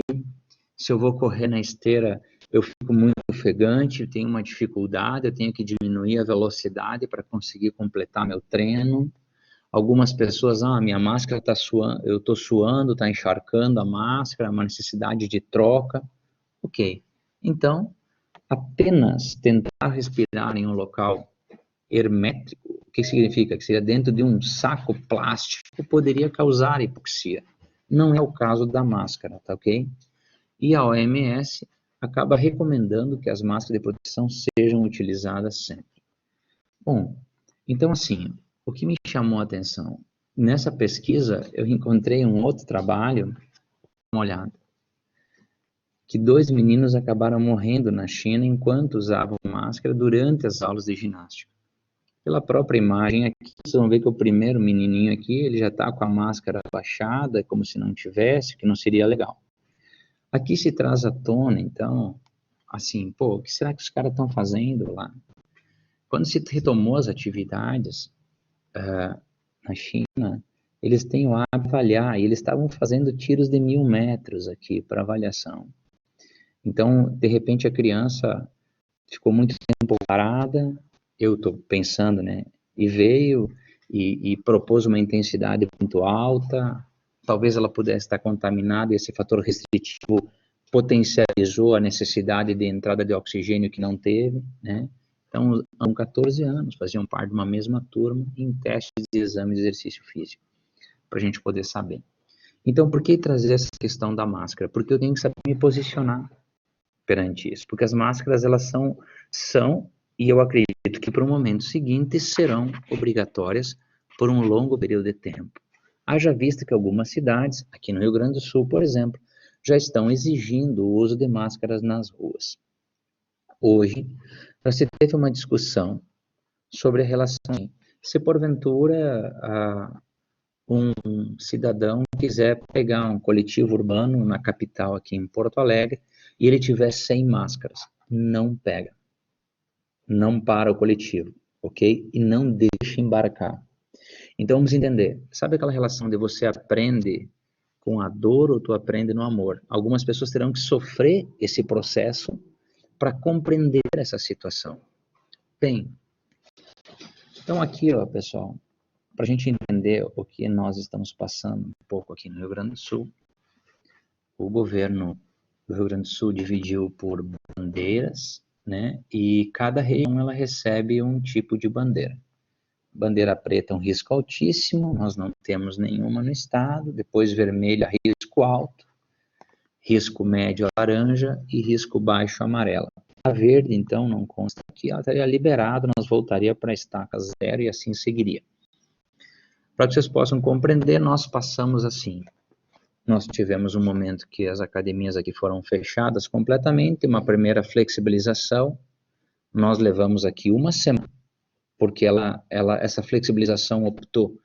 se eu vou correr na esteira, eu fico muito ofegante, eu tenho uma dificuldade, eu tenho que diminuir a velocidade para conseguir completar meu treino. Algumas pessoas, minha máscara está suando, eu estou suando, está encharcando a máscara, uma necessidade de troca. Ok. Então, apenas tentar respirar em um local hermético, o que significa? Que seria dentro de um saco plástico, poderia causar hipoxia. Não é o caso da máscara, tá ok? E a OMS acaba recomendando que as máscaras de proteção sejam utilizadas sempre. Bom, então assim, o que me chamou a atenção? Nessa pesquisa, eu encontrei um outro trabalho, dá uma olhada, que 2 meninos acabaram morrendo na China enquanto usavam máscara durante as aulas de ginástica. Pela própria imagem aqui, vocês vão ver que o primeiro menininho aqui, ele já está com a máscara baixada, como se não tivesse, que não seria legal. Aqui se traz à tona, então, assim, o que será que os caras estão fazendo lá? Quando se retomou as atividades na China, eles têm o hábito de avaliar, e eles estavam fazendo tiros de 1.000 metros aqui para avaliação. Então, de repente, a criança ficou muito tempo parada, eu estou pensando, né, e veio e propôs uma intensidade muito alta, talvez ela pudesse estar contaminada, e esse fator restritivo potencializou a necessidade de entrada de oxigênio que não teve, né? Então, há 14 anos, faziam parte de uma mesma turma em testes de exame de exercício físico, para a gente poder saber. Então, por que trazer essa questão da máscara? Porque eu tenho que saber me posicionar perante isso, porque as máscaras, elas são, e eu acredito que para o momento seguinte serão obrigatórias por um longo período de tempo. Haja vista que algumas cidades, aqui no Rio Grande do Sul, por exemplo, já estão exigindo o uso de máscaras nas ruas. Hoje, já se teve uma discussão sobre a relação. Se porventura um cidadão quiser pegar um coletivo urbano na capital aqui em Porto Alegre e ele tiver 100 máscaras, não pega. Não para o coletivo, ok? E não deixa embarcar. Então vamos entender, sabe aquela relação de você aprende com a dor ou tu aprende no amor? Algumas pessoas terão que sofrer esse processo para compreender essa situação. Bem, então aqui, ó, pessoal, para a gente entender o que nós estamos passando um pouco aqui no Rio Grande do Sul, o governo do Rio Grande do Sul dividiu por bandeiras, né? E cada região ela recebe um tipo de bandeira. Bandeira preta é um risco altíssimo, nós não temos nenhuma no estado. Depois vermelha, risco alto. Risco médio, laranja. E risco baixo, amarela. A verde, então, não consta aqui, ela estaria liberada, nós voltaria para a estaca zero e assim seguiria. Para que vocês possam compreender, nós passamos assim. Nós tivemos um momento que as academias aqui foram fechadas completamente, uma primeira flexibilização. Nós levamos aqui uma semana, porque essa flexibilização optou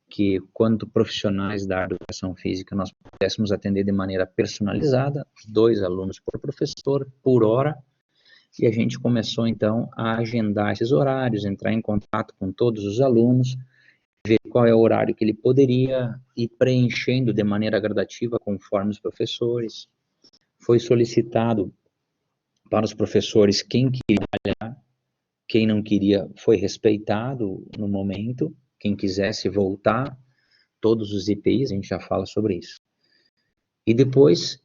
que, quanto profissionais da educação física, nós pudéssemos atender de maneira personalizada, 2 alunos por professor, por hora, e a gente começou, então, a agendar esses horários, entrar em contato com todos os alunos, ver qual é o horário que ele poderia ir preenchendo de maneira gradativa conforme os professores. Foi solicitado para os professores quem queria trabalhar, quem não queria foi respeitado no momento, quem quisesse voltar, todos os IPIs, a gente já fala sobre isso. E depois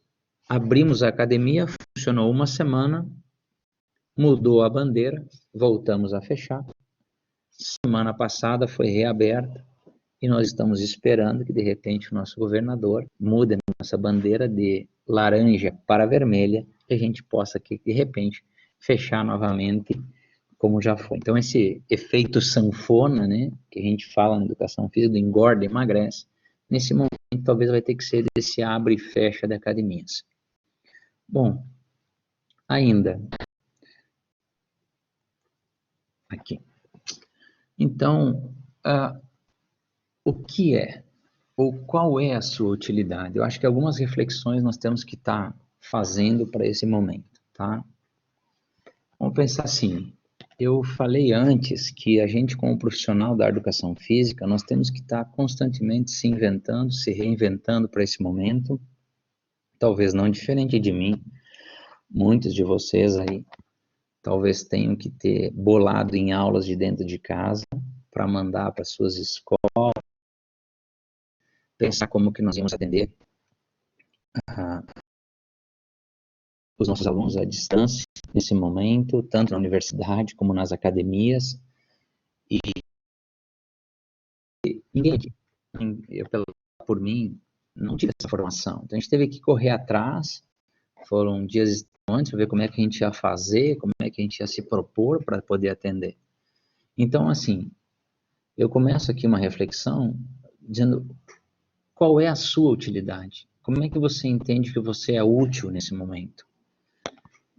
abrimos a academia, funcionou uma semana, mudou a bandeira, voltamos a fechar. Semana passada foi reaberta e nós estamos esperando que de repente o nosso governador mude a nossa bandeira de laranja para vermelha e a gente possa aqui, de repente, fechar novamente como já foi. Então esse efeito sanfona, né, que a gente fala na educação física, do engorda e emagrece, nesse momento talvez vai ter que ser desse abre e fecha de academias. Bom, ainda aqui. Então, o que é, ou qual é a sua utilidade? Eu acho que algumas reflexões nós temos que estar fazendo para esse momento, tá? Vamos pensar assim, eu falei antes que a gente, como profissional da educação física, nós temos que estar constantemente se inventando, se reinventando para esse momento, talvez não diferente de mim, muitos de vocês aí talvez tenham que ter bolado em aulas de dentro de casa para mandar para suas escolas, pensar como que nós íamos atender os nossos alunos à distância nesse momento, tanto na universidade como nas academias, e ninguém aqui, por mim, não tive essa formação. Então a gente teve que correr atrás, foram dias antes para ver como é que a gente ia fazer, como é que a gente ia se propor para poder atender. Então, assim, eu começo aqui uma reflexão dizendo qual é a sua utilidade? Como é que você entende que você é útil nesse momento?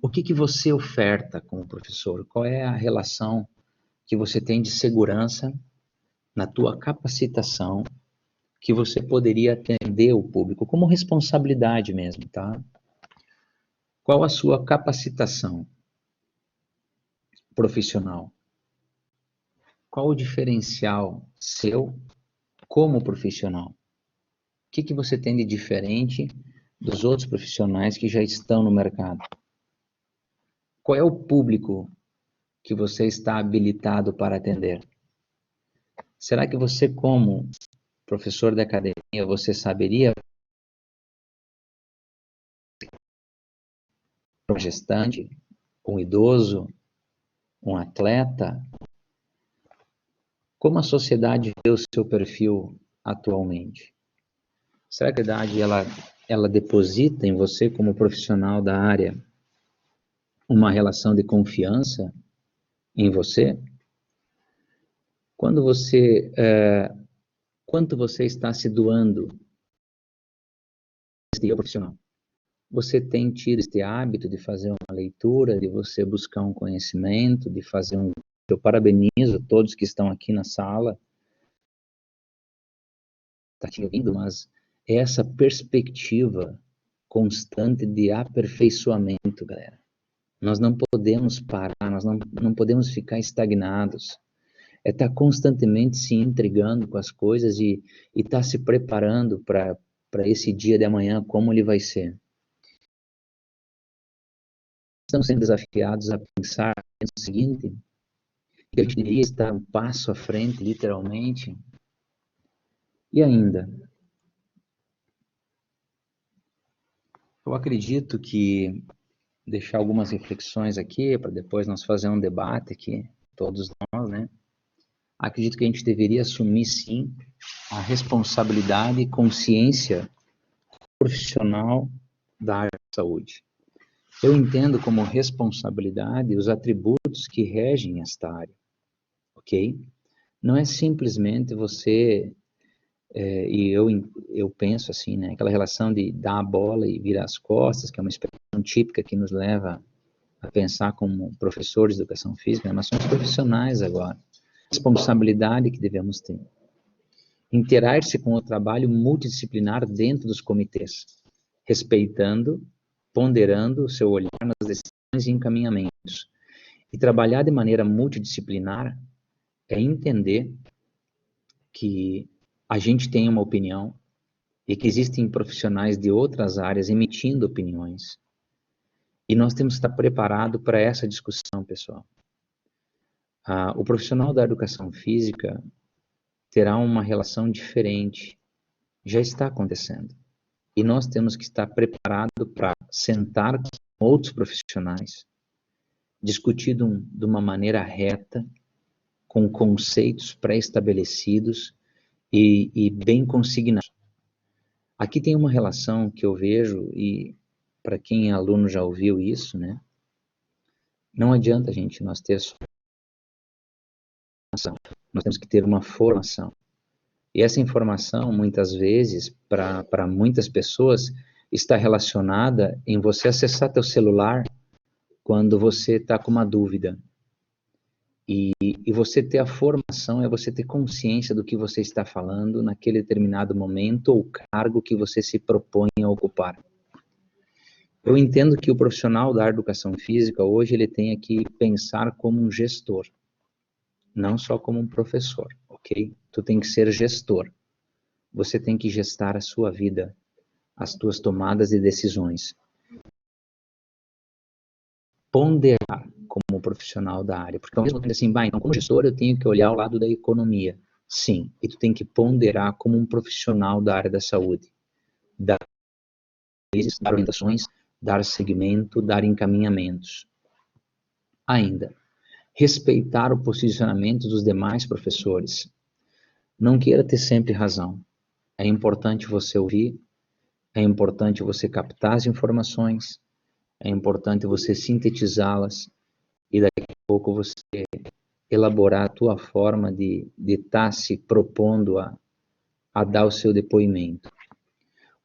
O que você oferta como professor? Qual é a relação que você tem de segurança na tua capacitação que você poderia atender o público como responsabilidade mesmo, tá? Qual a sua capacitação profissional? Qual o diferencial seu como profissional? O que você tem de diferente dos outros profissionais que já estão no mercado? Qual é o público que você está habilitado para atender? Será que você, como professor da academia, você saberia um gestante, um idoso, um atleta? Como a sociedade vê o seu perfil atualmente? Será que a sociedade ela deposita em você como profissional da área uma relação de confiança em você? Quando você, quanto você está se doando esse profissional? você tem tido este hábito de fazer uma leitura, de você buscar um conhecimento, de fazer um... Eu parabenizo todos que estão aqui na sala, está te ouvindo, mas essa perspectiva constante de aperfeiçoamento, galera. Nós não podemos parar, nós não podemos ficar estagnados. É estar constantemente se intrigando com as coisas e estar se preparando para esse dia de amanhã, como ele vai ser. Estamos sendo desafiados a pensar no seguinte, que a gente deveria estar um passo à frente, literalmente. E ainda, eu acredito que deixar algumas reflexões aqui, para depois nós fazer um debate aqui, todos nós, né? Acredito que a gente deveria assumir, sim, a responsabilidade e consciência profissional da área da saúde. Eu entendo como responsabilidade os atributos que regem esta área, ok? Não é simplesmente você, e eu penso assim, né? Aquela relação de dar a bola e virar as costas, que é uma expressão típica que nos leva a pensar como professores de educação física, né? Mas somos profissionais agora. Responsabilidade que devemos ter. Interar-se com o trabalho multidisciplinar dentro dos comitês, respeitando, ponderando o seu olhar nas decisões e encaminhamentos. E trabalhar de maneira multidisciplinar é entender que a gente tem uma opinião e que existem profissionais de outras áreas emitindo opiniões. E nós temos que estar preparados para essa discussão, pessoal. O profissional da educação física terá uma relação diferente. Já está acontecendo. E nós temos que estar preparados para sentar com outros profissionais, discutir de uma maneira reta, com conceitos pré-estabelecidos e bem consignados. Aqui tem uma relação que eu vejo, e para quem é aluno já ouviu isso, né? Não adianta, gente, nós ter só informação. Nós temos que ter uma formação. E essa informação, muitas vezes, para muitas pessoas, está relacionada em você acessar teu celular quando você está com uma dúvida. E você ter a formação é você ter consciência do que você está falando naquele determinado momento ou cargo que você se propõe a ocupar. Eu entendo que o profissional da educação física, hoje, ele tem que pensar como um gestor, não só como um professor, ok? Tu tem que ser gestor. Você tem que gestar a sua vida, as tuas tomadas de decisões. Ponderar como profissional da área, porque ao mesmo tempo assim, então como gestor eu tenho que olhar o lado da economia. Sim, e tu tem que ponderar como um profissional da área da saúde. Dar orientações, dar seguimento, dar encaminhamentos. Ainda, respeitar o posicionamento dos demais professores. Não queira ter sempre razão. É importante você ouvir, é importante você captar as informações, é importante você sintetizá-las e daqui a pouco você elaborar a tua forma de estar se propondo a dar o seu depoimento.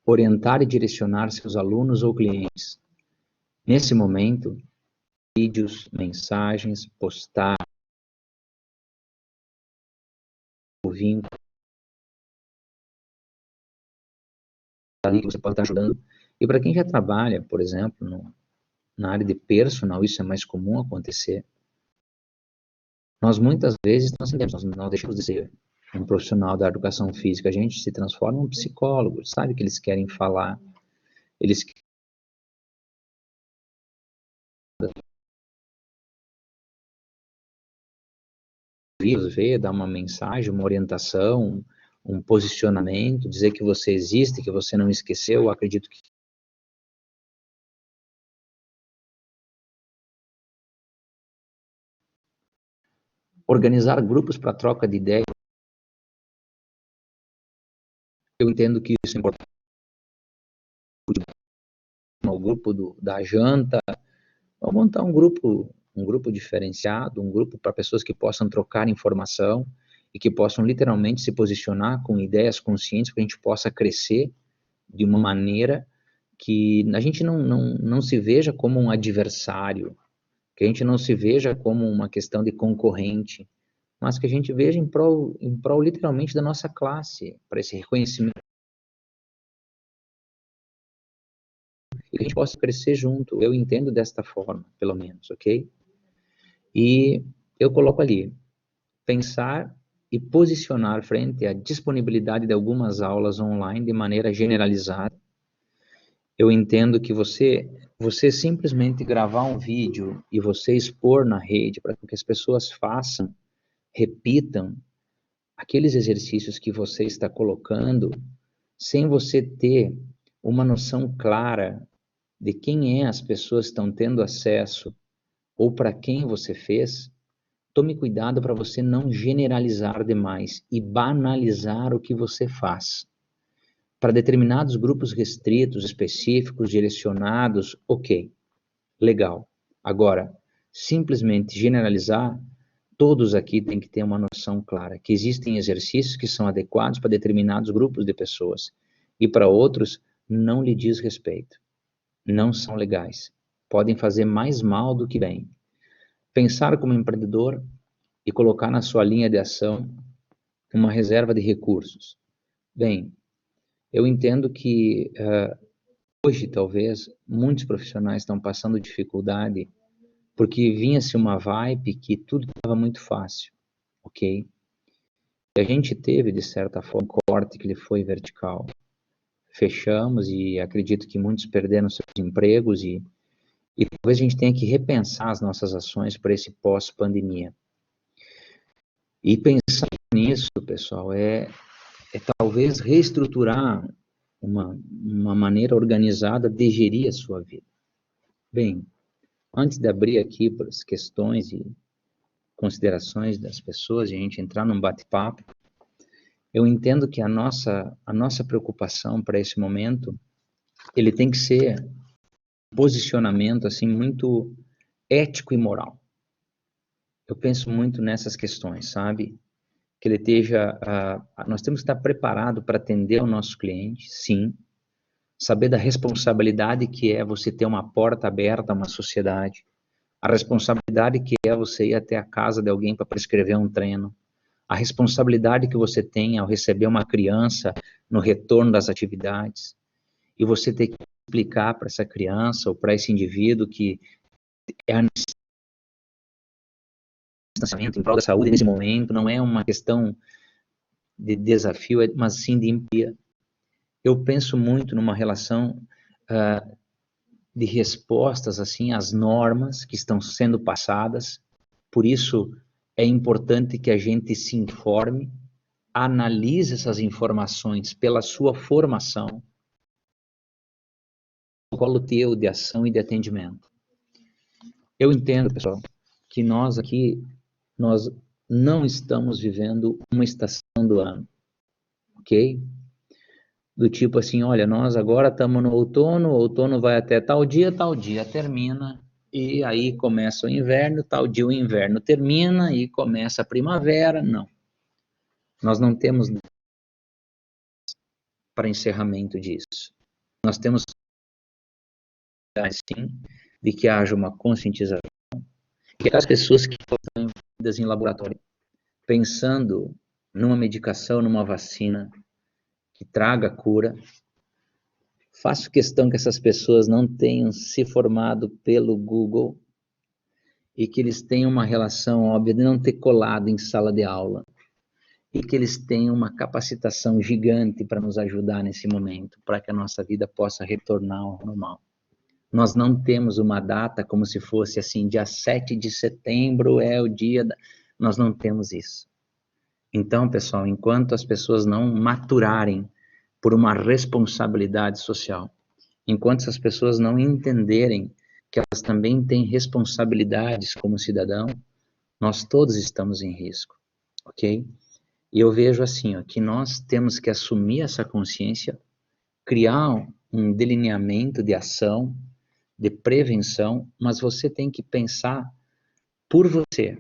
Orientar e direcionar seus alunos ou clientes. Nesse momento, vídeos, mensagens, postar, vínculo, ali que você pode estar ajudando. E para quem já trabalha, por exemplo, na área de personal, isso é mais comum acontecer. Nós muitas vezes nós deixamos de ser um profissional da educação física, a gente se transforma em um psicólogo, sabe que eles querem falar, eles ver, dar uma mensagem, uma orientação, um posicionamento, dizer que você existe, que você não esqueceu. Eu acredito que organizar grupos para troca de ideias, eu entendo que isso é importante. O grupo da janta, vamos montar um grupo diferenciado, um grupo para pessoas que possam trocar informação e que possam literalmente se posicionar com ideias conscientes para que a gente possa crescer de uma maneira que a gente não se veja como um adversário, que a gente não se veja como uma questão de concorrente, mas que a gente veja em prol literalmente da nossa classe, para esse reconhecimento, e que a gente possa crescer junto. Eu entendo desta forma, pelo menos, ok? E eu coloco ali, pensar e posicionar frente à disponibilidade de algumas aulas online de maneira generalizada. Eu entendo que você simplesmente gravar um vídeo e você expor na rede para que as pessoas façam, repitam aqueles exercícios que você está colocando, sem você ter uma noção clara de quem é as pessoas que estão tendo acesso ou para quem você fez, tome cuidado para você não generalizar demais e banalizar o que você faz. Para determinados grupos restritos, específicos, direcionados, ok, legal. Agora, simplesmente generalizar, todos aqui têm que ter uma noção clara, que existem exercícios que são adequados para determinados grupos de pessoas, e para outros não lhe diz respeito, não são legais, podem fazer mais mal do que bem. Pensar como empreendedor e colocar na sua linha de ação uma reserva de recursos. Bem, eu entendo que hoje, talvez, muitos profissionais estão passando dificuldade porque vinha-se uma vibe que tudo estava muito fácil, ok? E a gente teve, de certa forma, um corte que ele foi vertical. Fechamos e acredito que muitos perderam seus empregos e talvez a gente tenha que repensar as nossas ações para esse pós-pandemia. E pensar nisso, pessoal, é talvez reestruturar uma maneira organizada de gerir a sua vida. Bem, antes de abrir aqui para as questões e considerações das pessoas e a gente entrar num bate-papo, eu entendo que a nossa preocupação para esse momento, ele tem que ser um posicionamento assim muito ético e moral. Eu penso muito nessas questões, sabe? Que ele esteja, nós temos que estar preparado para atender o nosso cliente, sim, saber da responsabilidade que é você ter uma porta aberta a uma sociedade, a responsabilidade que é você ir até a casa de alguém para prescrever um treino, a responsabilidade que você tem ao receber uma criança no retorno das atividades, e você ter que explicar para essa criança ou para esse indivíduo que é a distanciamento em prol da saúde nesse momento, não é uma questão de desafio, mas sim de empatia. Eu penso muito numa relação de respostas assim às normas que estão sendo passadas, por isso é importante que a gente se informe, analise essas informações pela sua formação, protocolo teu de ação e de atendimento. Eu entendo, pessoal, que nós aqui, nós não estamos vivendo uma estação do ano, ok? Do tipo assim, olha, nós agora estamos no outono, o outono vai até tal dia termina, e aí começa o inverno, tal dia o inverno termina e começa a primavera, não. Nós não temos para encerramento disso. Nós temos sim de que haja uma conscientização, que as pessoas que estão envolvidas em laboratório, pensando numa medicação, numa vacina que traga cura, faço questão que essas pessoas não tenham se formado pelo Google e que eles tenham uma relação óbvia de não ter colado em sala de aula e que eles tenham uma capacitação gigante para nos ajudar nesse momento, para que a nossa vida possa retornar ao normal. Nós não temos uma data como se fosse assim, dia 7 de setembro é o dia da... Nós não temos isso. Então, pessoal, enquanto as pessoas não maturarem por uma responsabilidade social, enquanto essas pessoas não entenderem que elas também têm responsabilidades como cidadão, nós todos estamos em risco, ok? E eu vejo assim, ó, que nós temos que assumir essa consciência, criar um delineamento de ação, de prevenção, mas você tem que pensar por você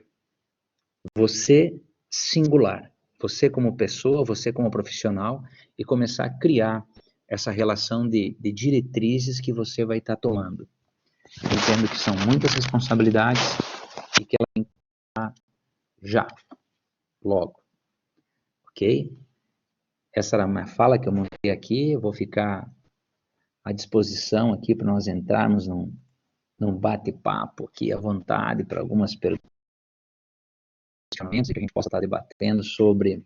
singular, você como pessoa, você como profissional, e começar a criar essa relação de diretrizes que você vai estar tomando. Entendo que são muitas responsabilidades e que ela tem que estar já, logo. Ok? Essa era a minha fala que eu montei aqui. Eu vou ficar à disposição aqui para nós entrarmos num bate-papo aqui à vontade para algumas perguntas e que a gente possa estar debatendo sobre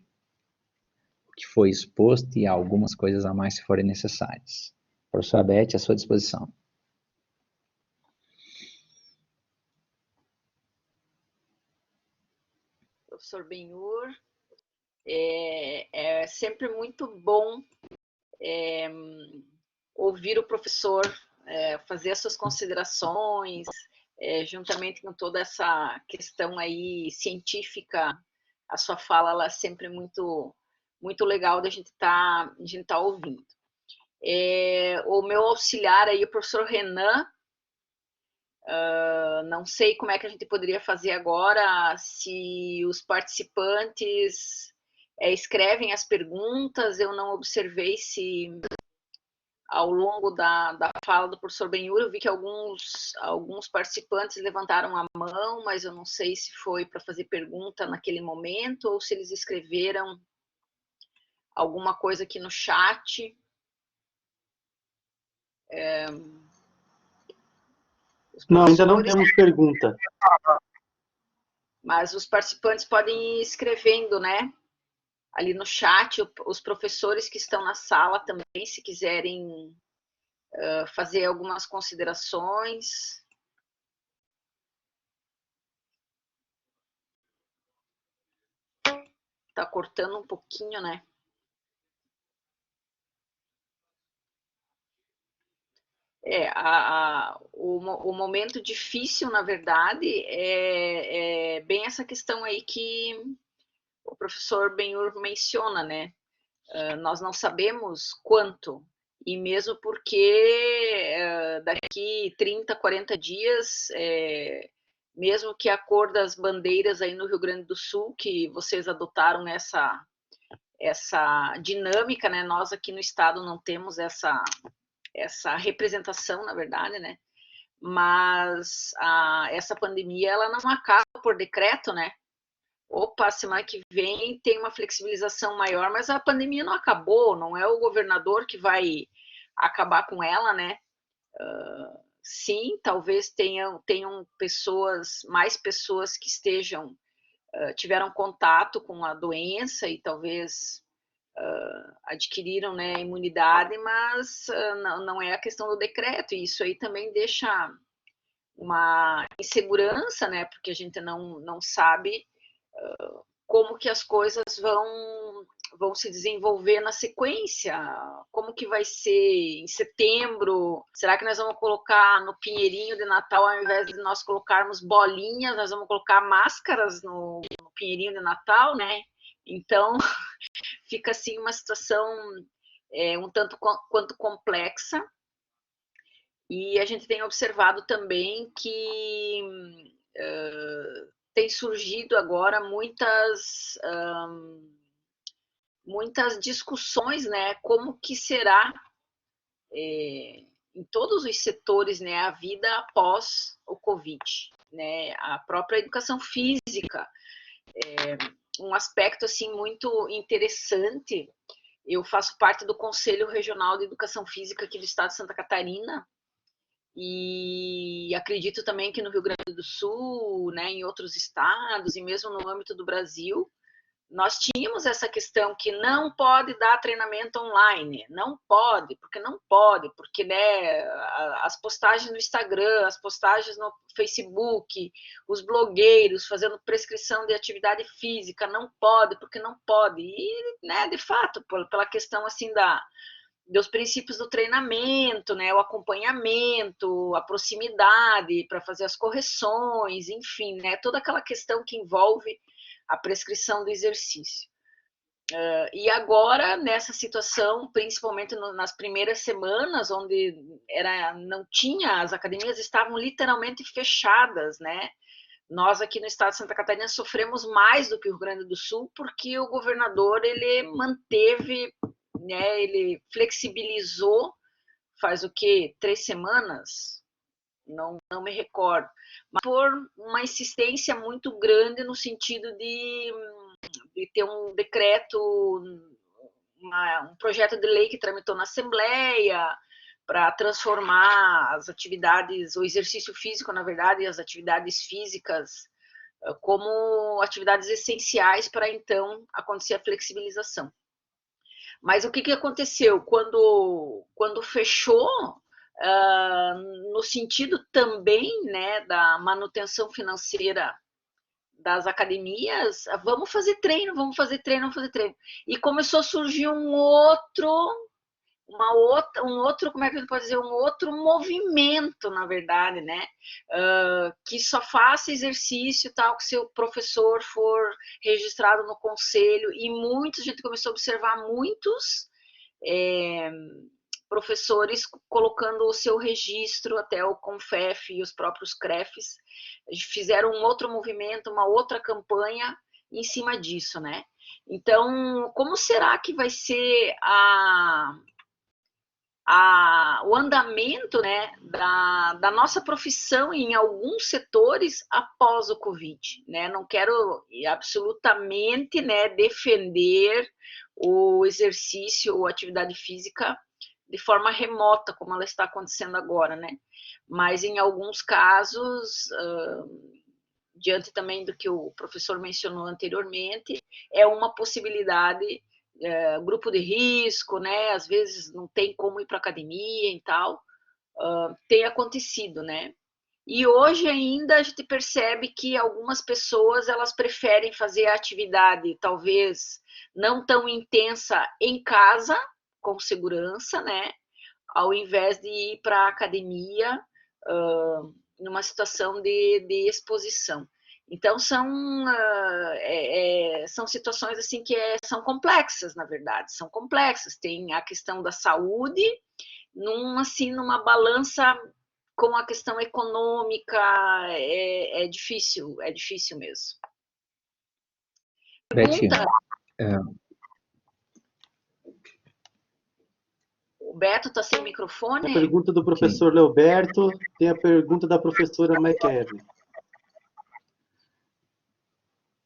o que foi exposto e algumas coisas a mais se forem necessárias. Professora Beth, à sua disposição. Professor Benhur, é sempre muito bom ouvir o professor fazer as suas considerações, juntamente com toda essa questão aí científica. A sua fala ela é sempre muito legal da gente tá ouvindo. O meu auxiliar aí, o professor Renan, não sei como é que a gente poderia fazer agora, se os participantes escrevem as perguntas. Eu não observei se ao longo da fala do professor Benhur, eu vi que alguns participantes levantaram a mão, mas eu não sei se foi para fazer pergunta naquele momento ou se eles escreveram alguma coisa aqui no chat. Não, ainda não temos pergunta. Mas os participantes podem ir escrevendo, né? Ali no chat, os professores que estão na sala também, se quiserem fazer algumas considerações. Tá cortando um pouquinho, né? O momento difícil, na verdade, é bem essa questão aí que o professor Benhur menciona, né? Nós não sabemos quanto, e mesmo porque daqui 30, 40 dias, mesmo que a cor das bandeiras aí no Rio Grande do Sul, que vocês adotaram essa dinâmica, né? Nós aqui no estado não temos essa representação, na verdade, né? Mas essa pandemia ela não acaba por decreto, né? Opa, semana que vem tem uma flexibilização maior, mas a pandemia não acabou, não é o governador que vai acabar com ela, né? Sim, talvez tenham mais pessoas que tiveram contato com a doença e talvez adquiriram, né, imunidade, mas não é a questão do decreto, e isso aí também deixa uma insegurança, né, porque a gente não sabe como que as coisas vão se desenvolver na sequência, como que vai ser em setembro, será que nós vamos colocar no pinheirinho de Natal, ao invés de nós colocarmos bolinhas, nós vamos colocar máscaras no pinheirinho de Natal, né? Então, fica assim uma situação um tanto quanto complexa, e a gente tem observado também que tem surgido agora muitas discussões, né, como que será em todos os setores, né, a vida após o Covid, né, a própria educação física, um aspecto assim muito interessante. Eu faço parte do Conselho Regional de Educação Física aqui do estado de Santa Catarina, e acredito também que no Rio Grande do Sul, né, em outros estados e mesmo no âmbito do Brasil, nós tínhamos essa questão que não pode dar treinamento online, não pode, porque né, as postagens no Instagram, as postagens no Facebook, os blogueiros fazendo prescrição de atividade física, não pode, porque não pode, e né, de fato, pela questão assim dos princípios do treinamento, né, o acompanhamento, a proximidade para fazer as correções, enfim, né, toda aquela questão que envolve a prescrição do exercício. E agora, nessa situação, principalmente nas primeiras semanas, onde não tinha, as academias estavam literalmente fechadas, né? Nós aqui no estado de Santa Catarina sofremos mais do que o Rio Grande do Sul, porque o governador ele manteve né, ele flexibilizou faz o quê? 3 semanas? Não me recordo. Mas por uma insistência muito grande no sentido de ter um decreto, um projeto de lei que tramitou na Assembleia para transformar as atividades, o exercício físico, na verdade, as atividades físicas como atividades essenciais para então acontecer a flexibilização. Mas o que aconteceu? Quando fechou, no sentido também, né, da manutenção financeira das academias, vamos fazer treino, vamos fazer treino, vamos fazer treino. E começou a surgir um outro, como é que a gente pode dizer, um outro movimento, na verdade, né? Que só faça exercício tal que seu professor for registrado no conselho, e a gente começou a observar muitos professores colocando o seu registro, até o CONFEF e os próprios CREFs fizeram um outro movimento, uma outra campanha em cima disso, né? Então, como será que vai ser o andamento, né, da nossa profissão em alguns setores após o Covid, né? Não quero absolutamente, né, defender o exercício ou atividade física de forma remota, como ela está acontecendo agora, né? Mas em alguns casos, diante também do que o professor mencionou anteriormente, é uma possibilidade, grupo de risco, né? Às vezes não tem como ir para academia e tal, tem acontecido, né? E hoje ainda a gente percebe que algumas pessoas elas preferem fazer a atividade talvez não tão intensa em casa, com segurança, né? Ao invés de ir para a academia numa situação de exposição. Então são situações assim que são complexas, na verdade, são complexas. Tem a questão da saúde, numa balança com a questão econômica, é difícil mesmo. Pergunta? O Beto está sem microfone? A pergunta do professor Leoberto, tem a pergunta da professora Maikeve.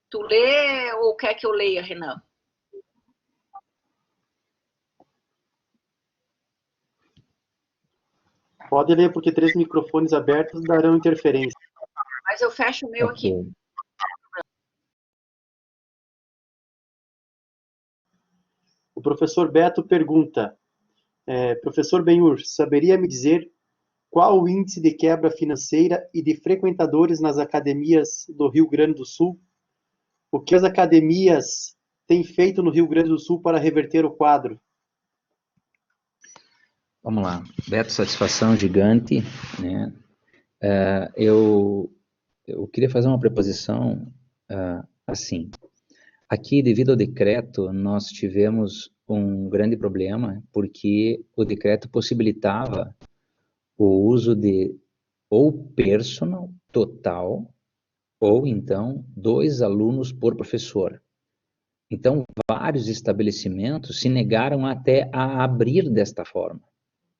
Tu lê ou quer que eu leia, Renan? Pode ler, porque 3 microfones abertos darão interferência. Mas eu fecho o meu aqui. O professor Beto pergunta, professor Benhur, saberia me dizer qual o índice de quebra financeira e de frequentadores nas academias do Rio Grande do Sul? O que as academias têm feito no Rio Grande do Sul para reverter o quadro? Vamos lá. Beto, satisfação gigante, né? Eu queria fazer uma preposição assim. Aqui, devido ao decreto, nós tivemos um grande problema, porque o decreto possibilitava o uso de ou personal total, ou então 2 alunos por professor. Então, vários estabelecimentos se negaram até a abrir desta forma,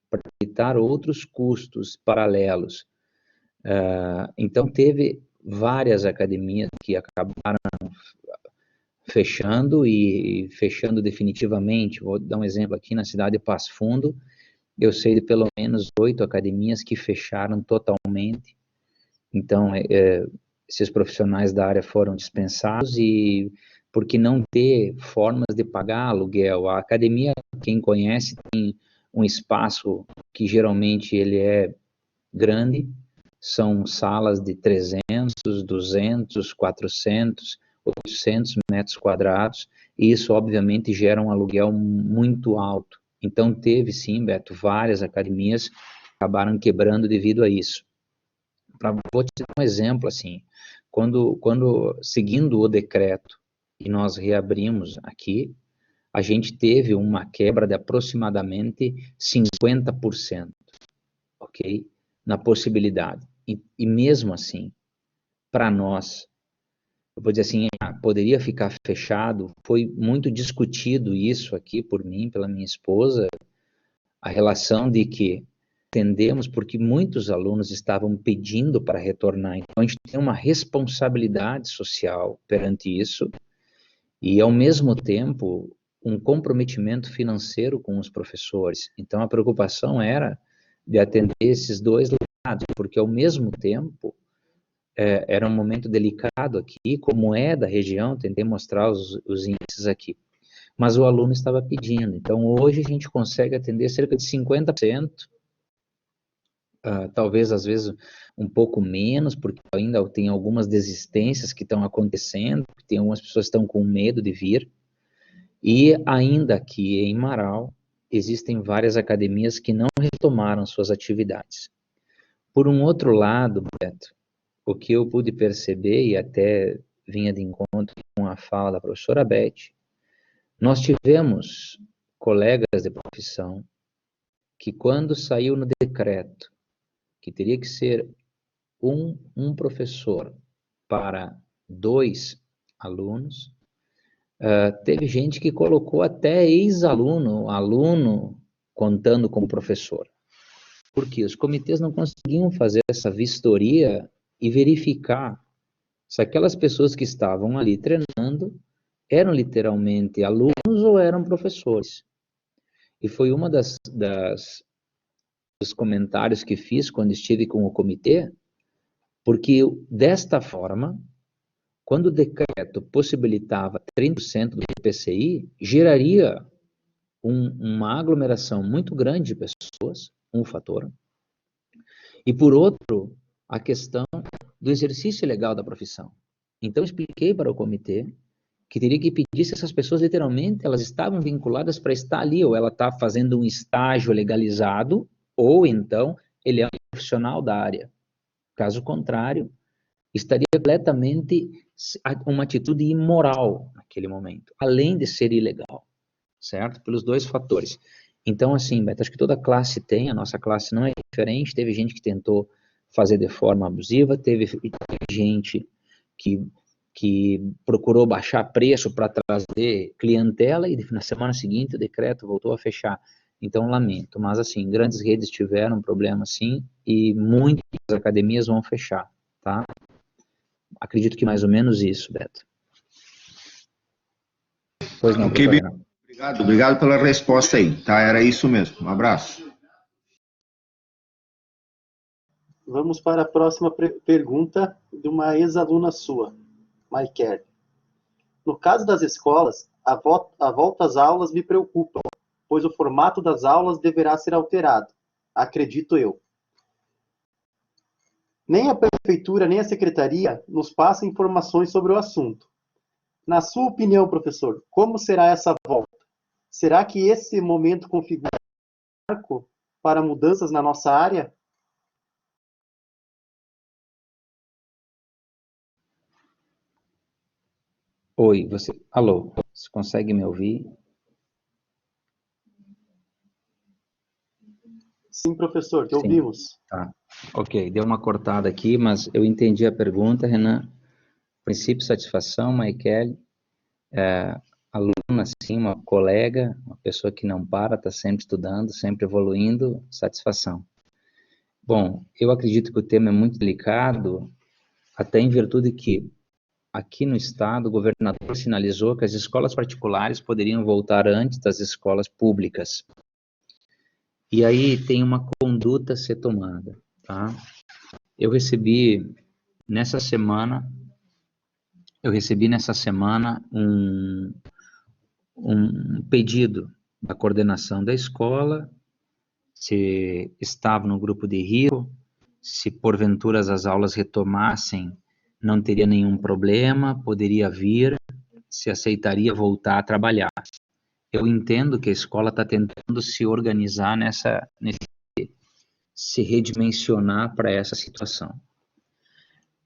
para evitar outros custos paralelos. Então, teve várias academias que acabaram fechando e fechando definitivamente. Vou dar um exemplo aqui na cidade de Passo Fundo, eu sei de pelo menos 8 academias que fecharam totalmente. Então, esses profissionais da área foram dispensados e porque não ter formas de pagar aluguel. A academia, quem conhece, tem um espaço que geralmente ele é grande, são salas de 300, 200, 400, 800 metros quadrados, e isso obviamente gera um aluguel muito alto. Então teve sim, Beto, várias academias que acabaram quebrando devido a isso. Vou te dar um exemplo assim, quando seguindo o decreto e nós reabrimos aqui, a gente teve uma quebra de aproximadamente 50%, ok? Na possibilidade. E mesmo assim, para nós, eu vou dizer assim, poderia ficar fechado. Foi muito discutido isso aqui por mim, pela minha esposa, a relação de que entendemos porque muitos alunos estavam pedindo para retornar. Então, a gente tem uma responsabilidade social perante isso e, ao mesmo tempo, um comprometimento financeiro com os professores. Então, a preocupação era de atender esses dois lados, porque, ao mesmo tempo, era um momento delicado aqui, como é da região, tentei mostrar os índices aqui. Mas o aluno estava pedindo. Então, hoje a gente consegue atender cerca de 50%, talvez às vezes um pouco menos, porque ainda tem algumas desistências que estão acontecendo, tem algumas pessoas que estão com medo de vir, e ainda aqui em Marau, existem várias academias que não retomaram suas atividades. Por um outro lado, Beto, o que eu pude perceber, e até vinha de encontro com a fala da professora Beth, nós tivemos colegas de profissão que, quando saiu no decreto que teria que ser um professor para 2 alunos, teve gente que colocou até ex-aluno, aluno, contando como professor. Porque os comitês não conseguiam fazer essa vistoria e verificar se aquelas pessoas que estavam ali treinando eram literalmente alunos ou eram professores. E foi uma dos comentários que fiz quando estive com o comitê, porque desta forma, quando o decreto possibilitava 30% do IPCI, geraria uma aglomeração muito grande de pessoas, um fator, e por outro, a questão do exercício legal da profissão. Então, expliquei para o comitê que teria que pedir se essas pessoas, literalmente, elas estavam vinculadas para estar ali, ou ela está fazendo um estágio legalizado, ou então ele é um profissional da área. Caso contrário, estaria completamente uma atitude imoral naquele momento, além de ser ilegal, certo? Pelos 2 fatores. Então, assim, Beto, acho que toda classe tem, a nossa classe não é diferente, teve gente que tentou fazer de forma abusiva, teve gente que procurou baixar preço para trazer clientela e na semana seguinte o decreto voltou a fechar. Então, lamento, mas assim, grandes redes tiveram problema sim e muitas academias vão fechar, tá? Acredito que mais ou menos isso, Beto. Pois não, Ok, professor. obrigado pela resposta aí, tá? Era isso mesmo. Um abraço. Vamos para a próxima pergunta de uma ex-aluna sua, Maiker. No caso das escolas, a volta às aulas me preocupa, pois o formato das aulas deverá ser alterado, acredito eu. Nem a prefeitura, nem a secretaria nos passam informações sobre o assunto. Na sua opinião, professor, como será essa volta? Será que esse momento configura um marco para mudanças na nossa área? Oi, alô, você consegue me ouvir? Sim, professor, te Sim. ouvimos. Tá. Ok, deu uma cortada aqui, mas eu entendi a pergunta, Renan. Princípio, satisfação, Maikele. Aluna, sim, uma colega, uma pessoa que não para, está sempre estudando, sempre evoluindo, satisfação. Bom, eu acredito que o tema é muito delicado, até em virtude que, aqui no estado, o governador sinalizou que as escolas particulares poderiam voltar antes das escolas públicas. E aí tem uma conduta a ser tomada, tá? Eu recebi nessa semana um pedido da coordenação da escola, se estava no grupo de risco, se porventura as aulas retomassem, não teria nenhum problema, poderia vir, se aceitaria voltar a trabalhar. Eu entendo que a escola está tentando se organizar se redimensionar para essa situação.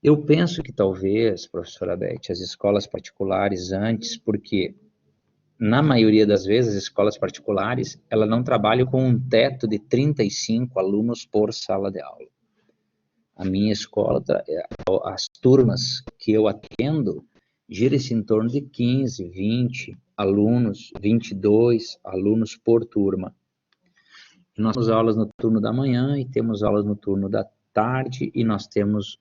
Eu penso que talvez, professora Beth, as escolas particulares antes, porque na maioria das vezes, as escolas particulares, elas não trabalham com um teto de 35 alunos por sala de aula. A minha escola, as turmas que eu atendo, gira-se em torno de 15, 20 alunos, 22 alunos por turma. Nós temos aulas no turno da manhã e temos aulas no turno da tarde, e nós temos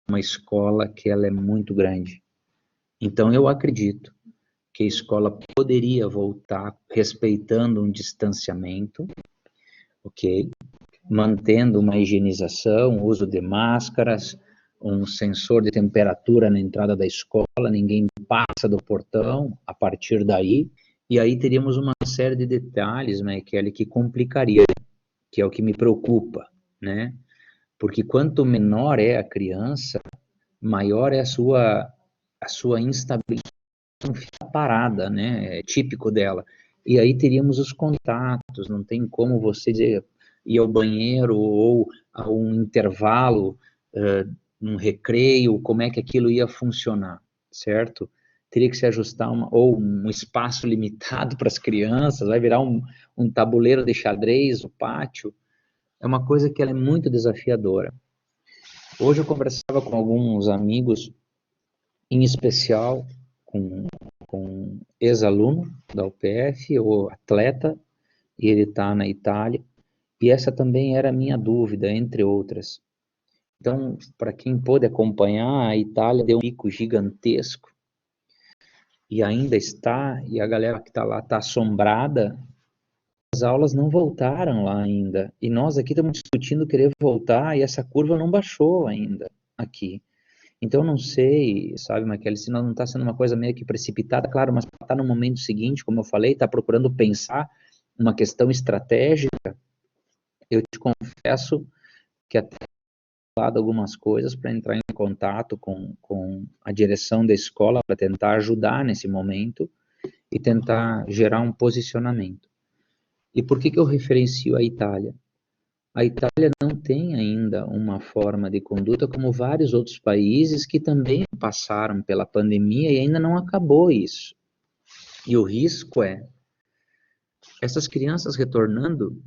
uma escola que ela é muito grande. Então, eu acredito que a escola poderia voltar respeitando um distanciamento, ok? Mantendo uma higienização, uso de máscaras, um sensor de temperatura na entrada da escola, ninguém passa do portão a partir daí, e aí teríamos uma série de detalhes, né, Kelly, que complicaria, que é o que me preocupa, né? Porque quanto menor é a criança, maior é a sua instabilidade, fica parada, né? É típico dela. E aí teríamos os contatos, não tem como você dizer, ir ao banheiro ou a um intervalo, um recreio, como é que aquilo ia funcionar, certo? Teria que se ajustar ou um espaço limitado para as crianças, vai virar um tabuleiro de xadrez, o pátio. É uma coisa que ela é muito desafiadora. Hoje eu conversava com alguns amigos, em especial com ex-aluno da UPF, ou atleta, e ele está na Itália, e essa também era a minha dúvida, entre outras. Então, para quem pôde acompanhar, a Itália deu um pico gigantesco, e ainda está, e a galera que está lá está assombrada. As aulas não voltaram lá ainda, e nós aqui estamos discutindo querer voltar, e essa curva não baixou ainda aqui. Então, não sei, sabe, Maquele, se não está sendo uma coisa meio que precipitada, claro, mas está no momento seguinte, como eu falei, está procurando pensar uma questão estratégica. Eu te confesso que até falado algumas coisas para entrar em contato com a direção da escola para tentar ajudar nesse momento e tentar gerar um posicionamento. E por que eu referencio a Itália? A Itália não tem ainda uma forma de conduta como vários outros países que também passaram pela pandemia e ainda não acabou isso. E o risco é, essas crianças retornando,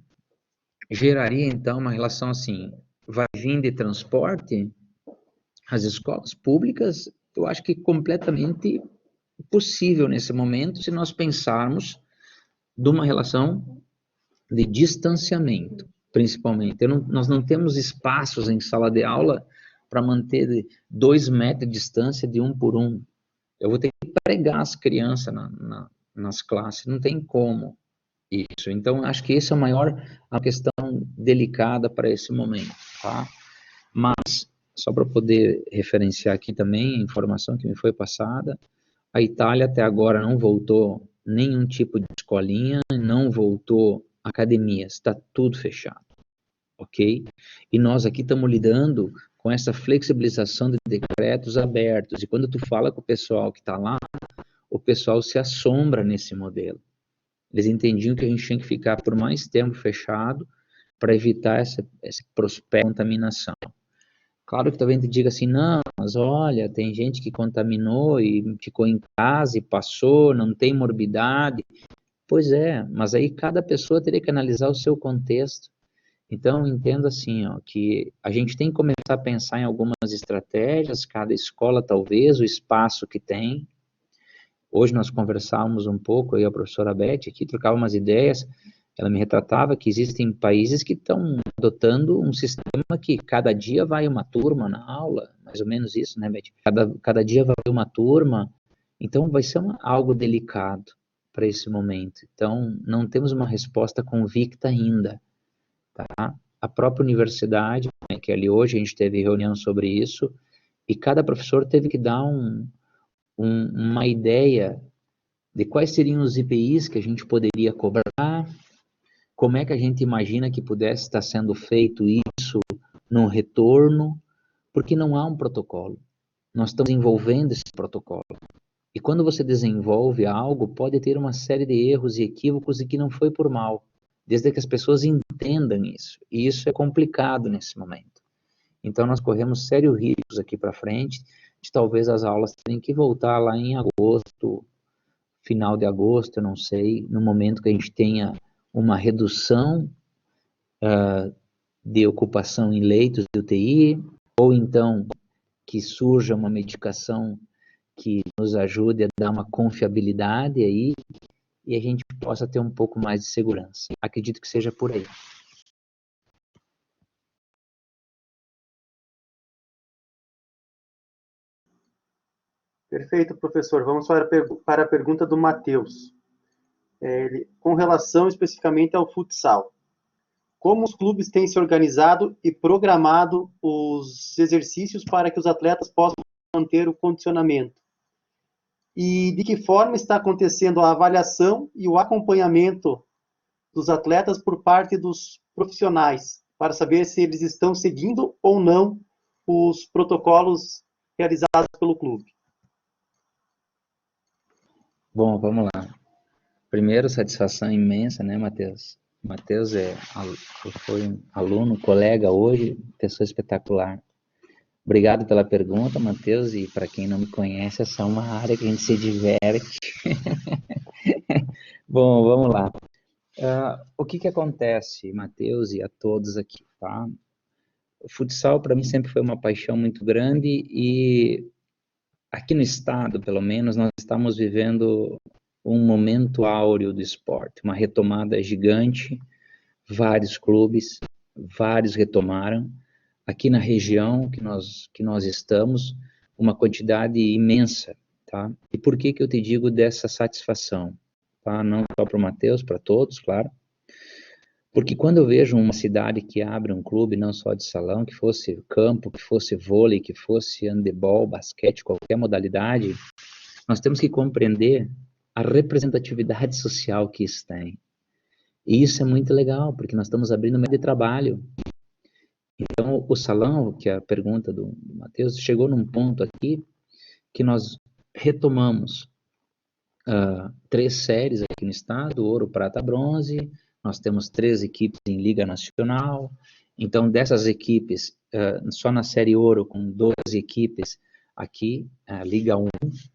geraria então uma relação assim, vai vir de transporte, as escolas públicas, eu acho que completamente possível nesse momento, se nós pensarmos de uma relação de distanciamento, principalmente. Nós não temos espaços em sala de aula para manter 2 metros de distância de um por um. Eu vou ter que pregar as crianças nas classes, não tem como isso. Então, acho que esse é a questão delicada para esse momento, tá? Mas, só para poder referenciar aqui também a informação que me foi passada, a Itália até agora não voltou nenhum tipo de escolinha, não voltou academias, está tudo fechado, ok? E nós aqui estamos lidando com essa flexibilização de decretos abertos, e quando tu fala com o pessoal que está lá, o pessoal se assombra nesse modelo. Eles entendiam que a gente tinha que ficar por mais tempo fechado para evitar essa prospecto de contaminação. Claro que talvez te diga assim, não, mas olha, tem gente que contaminou e ficou em casa e passou, não tem morbidade. Pois é, mas aí cada pessoa teria que analisar o seu contexto. Então, entendo assim, ó, que a gente tem que começar a pensar em algumas estratégias, cada escola talvez, o espaço que tem. Hoje nós conversávamos um pouco, eu e a professora Beth aqui, trocávamos umas ideias, ela me retratava que existem países que estão adotando um sistema que cada dia vai uma turma na aula, mais ou menos isso, né, Beth? Cada dia vai uma turma, então vai ser algo delicado para esse momento. Então, não temos uma resposta convicta ainda, tá? A própria universidade, né, que ali hoje a gente teve reunião sobre isso, e cada professor teve que dar uma ideia de quais seriam os IPIs que a gente poderia cobrar, como é que a gente imagina que pudesse estar sendo feito isso no retorno, porque não há um protocolo. Nós estamos desenvolvendo esse protocolo. E quando você desenvolve algo, pode ter uma série de erros e equívocos e que não foi por mal, desde que as pessoas entendam isso. E isso é complicado nesse momento. Então, nós corremos sérios riscos aqui para frente, de talvez as aulas tenham que voltar lá em agosto, final de agosto, eu não sei, no momento que a gente tenha uma redução de ocupação em leitos de UTI, ou então que surja uma medicação que nos ajude a dar uma confiabilidade aí e a gente possa ter um pouco mais de segurança. Acredito que seja por aí. Perfeito, professor. Vamos para a pergunta do Matheus. Com relação especificamente ao futsal. Como os clubes têm se organizado e programado os exercícios para que os atletas possam manter o condicionamento? E de que forma está acontecendo a avaliação e o acompanhamento dos atletas por parte dos profissionais, para saber se eles estão seguindo ou não os protocolos realizados pelo clube? Bom, vamos lá. Primeiro, satisfação imensa, né, Matheus? Matheus foi um aluno, colega hoje, pessoa espetacular. Obrigado pela pergunta, Matheus, e para quem não me conhece, essa é uma área que a gente se diverte. Bom, vamos lá. O que acontece, Matheus, e a todos aqui, tá? O futsal, para mim, sempre foi uma paixão muito grande e aqui no estado, pelo menos, nós estamos vivendo um momento áureo do esporte, uma retomada gigante, vários clubes, vários retomaram. Aqui na região que nós estamos, uma quantidade imensa, tá? E por que eu te digo dessa satisfação? Tá? Não só para o Matheus, para todos, claro. Porque quando eu vejo uma cidade que abre um clube, não só de salão, que fosse campo, que fosse vôlei, que fosse handebol, basquete, qualquer modalidade, nós temos que compreender a representatividade social que isso tem. E isso é muito legal, porque nós estamos abrindo meio de trabalho. Então, o salão, que é a pergunta do Matheus, chegou num ponto aqui que nós retomamos 3 séries aqui no estado, ouro, prata, bronze. Nós temos 3 equipes em Liga Nacional. Então, dessas equipes, só na série ouro, com 12 equipes aqui, a Liga 1,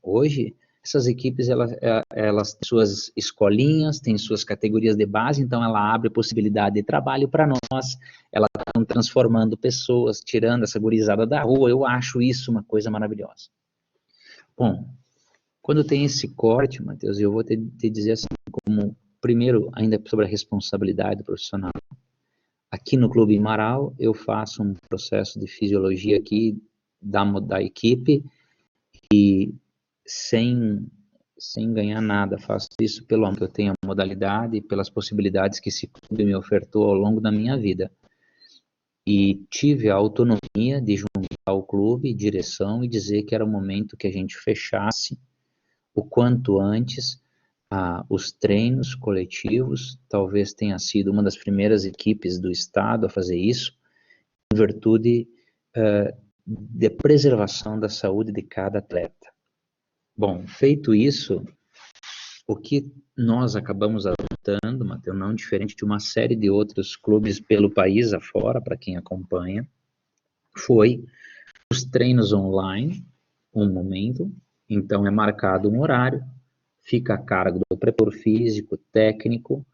hoje, essas equipes, elas têm suas escolinhas, têm suas categorias de base, então ela abre possibilidade de trabalho para nós, ela está transformando pessoas, tirando essa gurizada da rua. Eu acho isso uma coisa maravilhosa. Bom, quando tem esse corte, Matheus, eu vou te dizer assim, como, primeiro, ainda sobre a responsabilidade do profissional. Aqui no Clube Marau, eu faço um processo de fisiologia aqui da equipe e sem ganhar nada, faço isso pelo amor que eu tenho a modalidade e pelas possibilidades que esse clube me ofertou ao longo da minha vida. E tive a autonomia de juntar o clube, direção, e dizer que era o momento que a gente fechasse o quanto antes os treinos coletivos. Talvez tenha sido uma das primeiras equipes do estado a fazer isso, em virtude de preservação da saúde de cada atleta. Bom, feito isso, o que nós acabamos adotando, Matheus, não diferente de uma série de outros clubes pelo país afora, para quem acompanha, foi os treinos online, um momento. Então é marcado um horário, fica a cargo do preparador físico, técnico.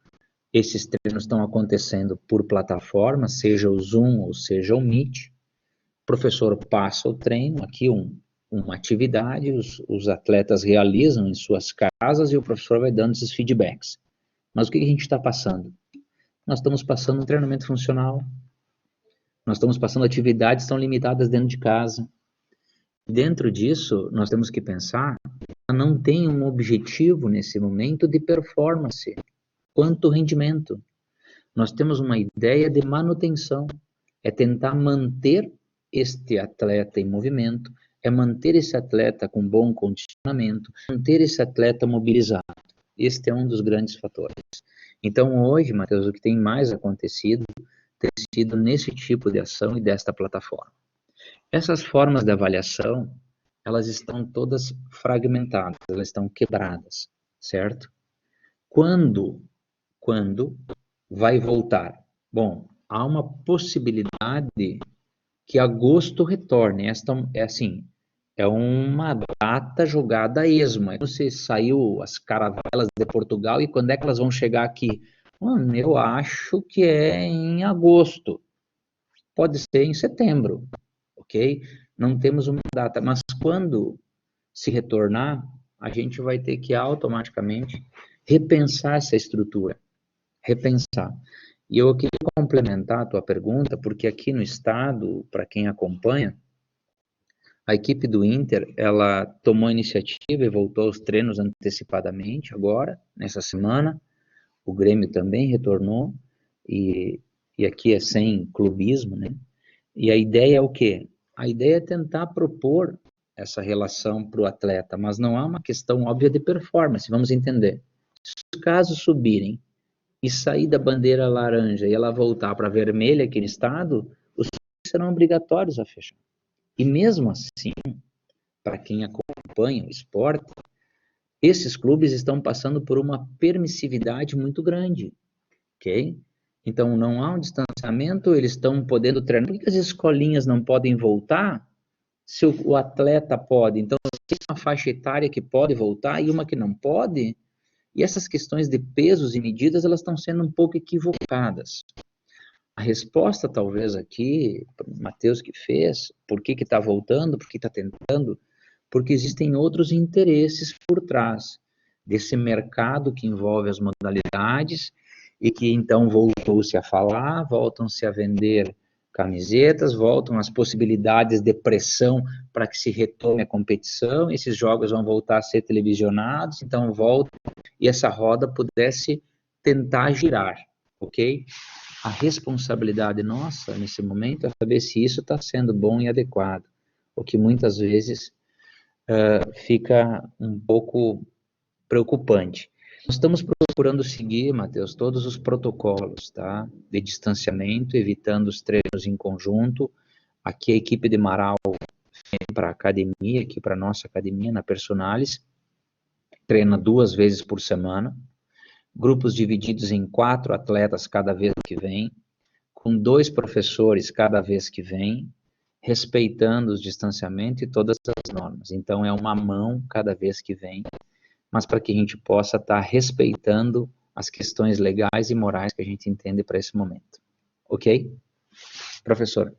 Esses treinos estão acontecendo por plataforma, seja o Zoom ou seja o Meet. O professor passa o treino, aqui uma atividade, os atletas realizam em suas casas e o professor vai dando esses feedbacks. Mas o que a gente está passando? Nós estamos passando um treinamento funcional, nós estamos passando atividades que estão limitadas dentro de casa. Dentro disso, nós temos que pensar, não tem um objetivo nesse momento de performance, quanto rendimento. Nós temos uma ideia de manutenção, é tentar manter este atleta em movimento, é manter esse atleta com bom condicionamento, manter esse atleta mobilizado. Este é um dos grandes fatores. Então, hoje, Matheus, o que tem mais acontecido tem sido nesse tipo de ação e desta plataforma. Essas formas de avaliação, elas estão todas fragmentadas, elas estão quebradas, certo? Quando vai voltar? Bom, há uma possibilidade que agosto retorne. Esta é assim, é uma data jogada a esmo. Você saiu as caravelas de Portugal e quando é que elas vão chegar aqui? Eu acho que é em agosto. Pode ser em setembro, ok? Não temos uma data, mas quando se retornar, a gente vai ter que automaticamente repensar essa estrutura, repensar. E eu queria complementar a tua pergunta, porque aqui no estado, para quem acompanha, a equipe do Inter, ela tomou a iniciativa e voltou aos treinos antecipadamente agora, nessa semana. O Grêmio também retornou, e aqui é sem clubismo, né? E a ideia é o quê? A ideia é tentar propor essa relação para o atleta, mas não há uma questão óbvia de performance, vamos entender. Se os casos subirem e sair da bandeira laranja e ela voltar para a vermelha aqui no estado, os serão obrigatórios a fechar. E mesmo assim, para quem acompanha o esporte, esses clubes estão passando por uma permissividade muito grande, ok? Então, não há um distanciamento, eles estão podendo treinar. Por que as escolinhas não podem voltar se o atleta pode? Então, tem uma faixa etária que pode voltar e uma que não pode, e essas questões de pesos e medidas, elas estão sendo um pouco equivocadas. A resposta, talvez, aqui, Matheus que fez, por que está voltando, por que está tentando, porque existem outros interesses por trás desse mercado que envolve as modalidades e que então voltou-se a falar, voltam-se a vender camisetas, voltam as possibilidades de pressão para que se retome a competição, esses jogos vão voltar a ser televisionados, então volta e essa roda pudesse tentar girar, ok? A responsabilidade nossa, nesse momento, é saber se isso está sendo bom e adequado, o que muitas vezes fica um pouco preocupante. Nós estamos procurando seguir, Matheus, todos os protocolos, tá? De distanciamento, evitando os treinos em conjunto. Aqui a equipe de Marau vem para a academia, aqui para a nossa academia, na Personalis, treina 2 vezes por semana, grupos divididos em 4 atletas cada vez que vem, com 2 professores cada vez que vem, respeitando os distanciamentos e todas as normas. Então, é uma mão cada vez que vem, mas para que a gente possa estar respeitando as questões legais e morais que a gente entende para esse momento. Ok? Professor.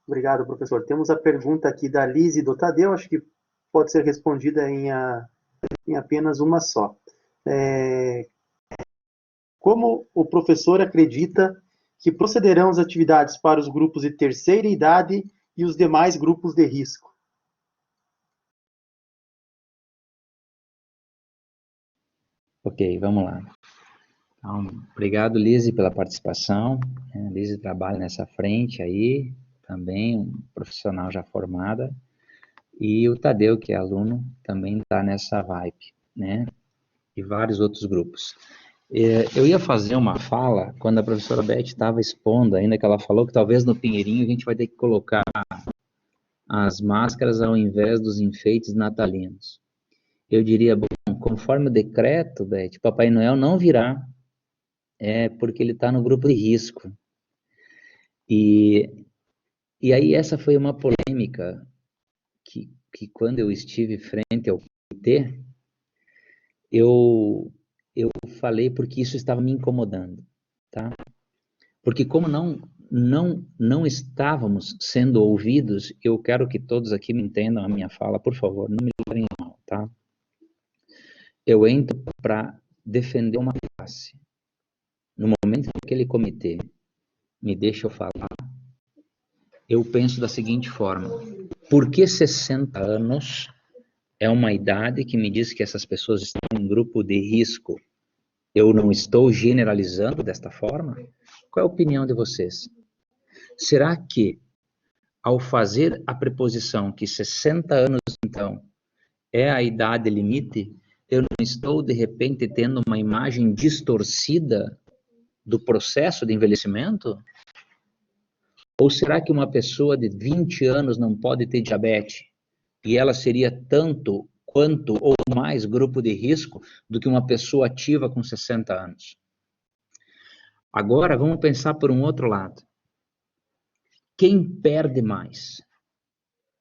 Obrigado, professor. Temos a pergunta aqui da Liz e do Tadeu, acho que pode ser respondida em apenas uma só. Como o professor acredita que procederão as atividades para os grupos de terceira idade e os demais grupos de risco? Ok, vamos lá. Então, obrigado, Lise, pela participação. Lise trabalha nessa frente aí, também um profissional já formada. E o Tadeu, que é aluno, também está nessa vibe, né? E vários outros grupos. Eu ia fazer uma fala quando a professora Beth estava expondo, ainda que ela falou que talvez no Pinheirinho a gente vai ter que colocar as máscaras ao invés dos enfeites natalinos. Eu diria, bom, conforme o decreto, Beth, Papai Noel não virá, porque ele está no grupo de risco. E aí essa foi uma polêmica que quando eu estive frente ao comitê, eu falei porque isso estava me incomodando, tá? Porque como não estávamos sendo ouvidos, eu quero que todos aqui me entendam a minha fala, por favor, não me levem mal, tá? Eu entro para defender uma classe. No momento que aquele comitê me deixa eu falar, eu penso da seguinte forma: por que 60 anos é uma idade que me diz que essas pessoas estão em grupo de risco? Eu não estou generalizando desta forma? Qual é a opinião de vocês? Será que, ao fazer a preposição que 60 anos, então, é a idade limite, eu não estou, de repente, tendo uma imagem distorcida do processo de envelhecimento? Ou será que uma pessoa de 20 anos não pode ter diabetes? E ela seria tanto quanto ou mais grupo de risco do que uma pessoa ativa com 60 anos? Agora, vamos pensar por um outro lado. Quem perde mais?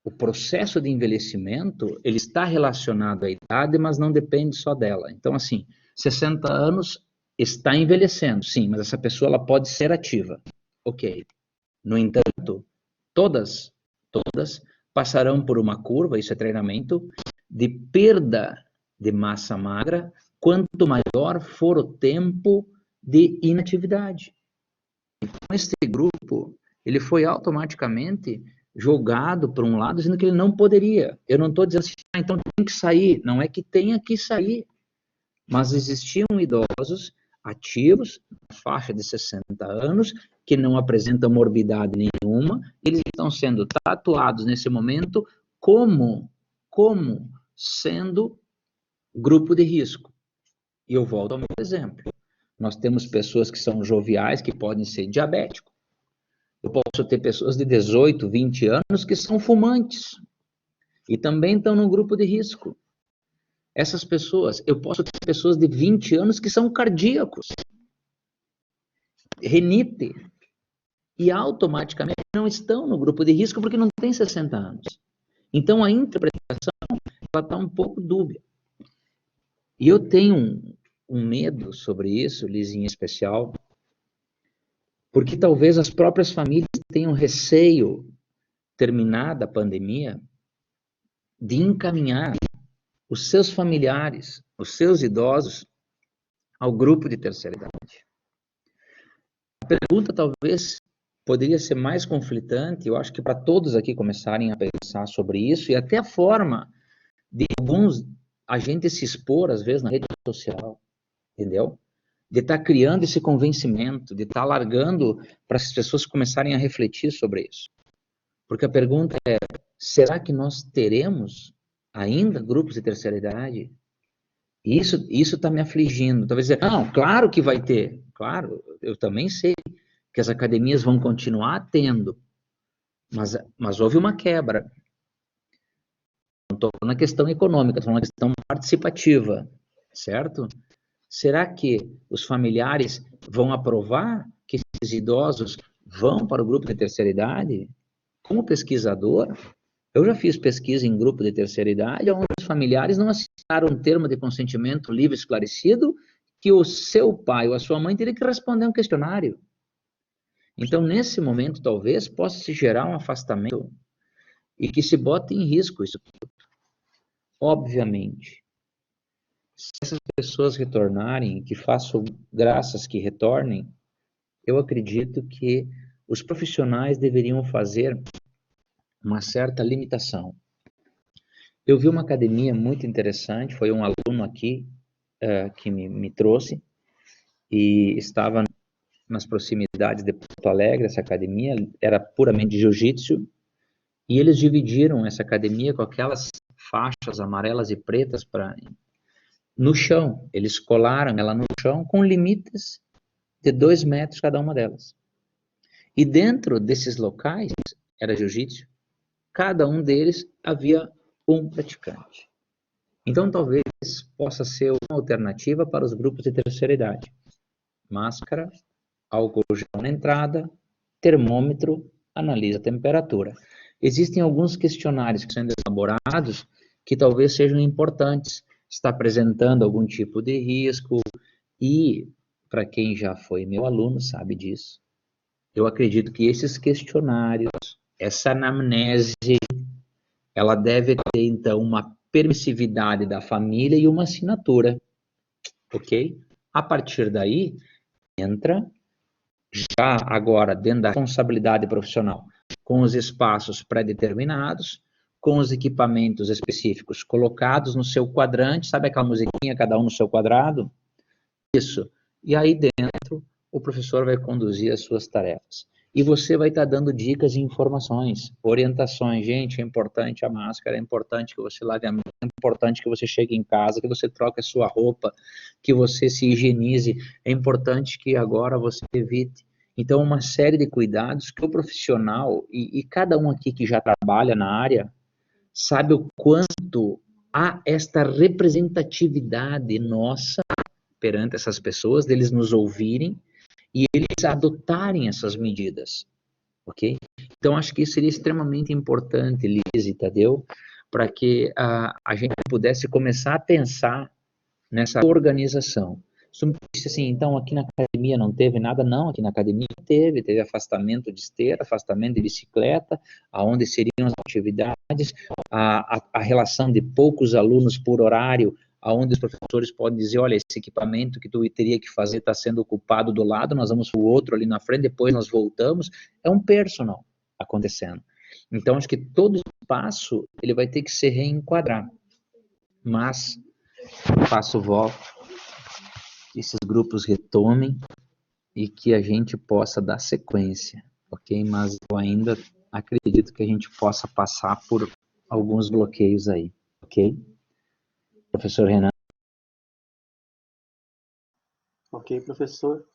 O processo de envelhecimento, ele está relacionado à idade, mas não depende só dela. Então, assim, 60 anos está envelhecendo, sim, mas essa pessoa ela pode ser ativa. Ok. No entanto, todas passarão por uma curva, isso é treinamento, de perda de massa magra, quanto maior for o tempo de inatividade. Então, esse grupo, ele foi automaticamente jogado para um lado, sendo que ele não poderia. Eu não estou dizendo assim, então tem que sair. Não é que tenha que sair. Mas existiam idosos ativos, na faixa de 60 anos, que não apresentam morbidade nenhuma, eles estão sendo tatuados nesse momento como sendo grupo de risco. E eu volto ao meu exemplo. Nós temos pessoas que são joviais, que podem ser diabéticos. Eu posso ter pessoas de 18, 20 anos que são fumantes e também estão no grupo de risco. Essas pessoas, eu posso ter pessoas de 20 anos que são cardíacos, renite, e automaticamente não estão no grupo de risco porque não tem 60 anos. Então a interpretação está um pouco dúbia. E eu tenho um medo sobre isso, Liz, em especial, porque talvez as próprias famílias tenham receio, terminada a pandemia, de encaminhar os seus familiares, os seus idosos, ao grupo de terceira idade. A pergunta talvez poderia ser mais conflitante, eu acho que para todos aqui começarem a pensar sobre isso, e até a forma de alguns agentes se expor, às vezes, na rede social, entendeu? De estar criando esse convencimento, de estar largando para as pessoas começarem a refletir sobre isso. Porque a pergunta é, será que nós teremos ainda grupos de terceira idade? Isso está me afligindo. Talvez dizer, não, claro que vai ter. Claro, eu também sei que as academias vão continuar tendo. Mas houve uma quebra. Não estou falando na questão econômica, estou falando na questão participativa, certo? Será que os familiares vão aprovar que esses idosos vão para o grupo de terceira idade? Como pesquisador, eu já fiz pesquisa em grupo de terceira idade, onde os familiares não assinaram um termo de consentimento livre e esclarecido que o seu pai ou a sua mãe teria que responder um questionário. Então, nesse momento, talvez, possa se gerar um afastamento e que se bote em risco isso tudo. Obviamente, se essas pessoas retornarem, que façam graças que retornem, eu acredito que os profissionais deveriam fazer uma certa limitação. Eu vi uma academia muito interessante, foi um aluno aqui que me trouxe, e estava nas proximidades de Porto Alegre, essa academia, era puramente jiu-jitsu, e eles dividiram essa academia com aquelas faixas amarelas e pretas no chão. Eles colaram ela no chão com limites de 2 metros cada uma delas. E dentro desses locais, era jiu-jitsu, cada um deles havia um praticante. Então, talvez possa ser uma alternativa para os grupos de terceira idade. Máscara, álcool gel na entrada, termômetro, analisa a temperatura. Existem alguns questionários que são elaborados que talvez sejam importantes. Está apresentando algum tipo de risco e, para quem já foi meu aluno, sabe disso. Eu acredito que esses questionários, essa anamnese, ela deve ter, então, uma permissividade da família e uma assinatura, ok? A partir daí, entra, já agora, dentro da responsabilidade profissional, com os espaços pré-determinados, com os equipamentos específicos colocados no seu quadrante, sabe aquela musiquinha, cada um no seu quadrado? Isso. E aí dentro, o professor vai conduzir as suas tarefas. E você vai estar dando dicas e informações, orientações. Gente, é importante a máscara, é importante que você lave a mão, é importante que você chegue em casa, que você troque a sua roupa, que você se higienize, é importante que agora você evite. Então, uma série de cuidados que o profissional, e cada um aqui que já trabalha na área, sabe o quanto há esta representatividade nossa perante essas pessoas, deles nos ouvirem, e eles adotarem essas medidas, ok? Então, acho que isso seria extremamente importante, Liz e Tadeu, para que a gente pudesse começar a pensar nessa organização. Se tu me disse assim, então aqui na academia não teve nada, não, aqui na academia teve afastamento de esteira, afastamento de bicicleta, aonde seriam as atividades, a relação de poucos alunos por horário, aonde os professores podem dizer, olha, esse equipamento que tu teria que fazer está sendo ocupado do lado, nós vamos para o outro ali na frente, depois nós voltamos, é um personal acontecendo. Então, acho que todo espaço, ele vai ter que se reenquadrar, mas faço voto, esses grupos retomem e que a gente possa dar sequência, ok? Mas eu ainda acredito que a gente possa passar por alguns bloqueios aí, ok? Professor Renan. Ok, professor.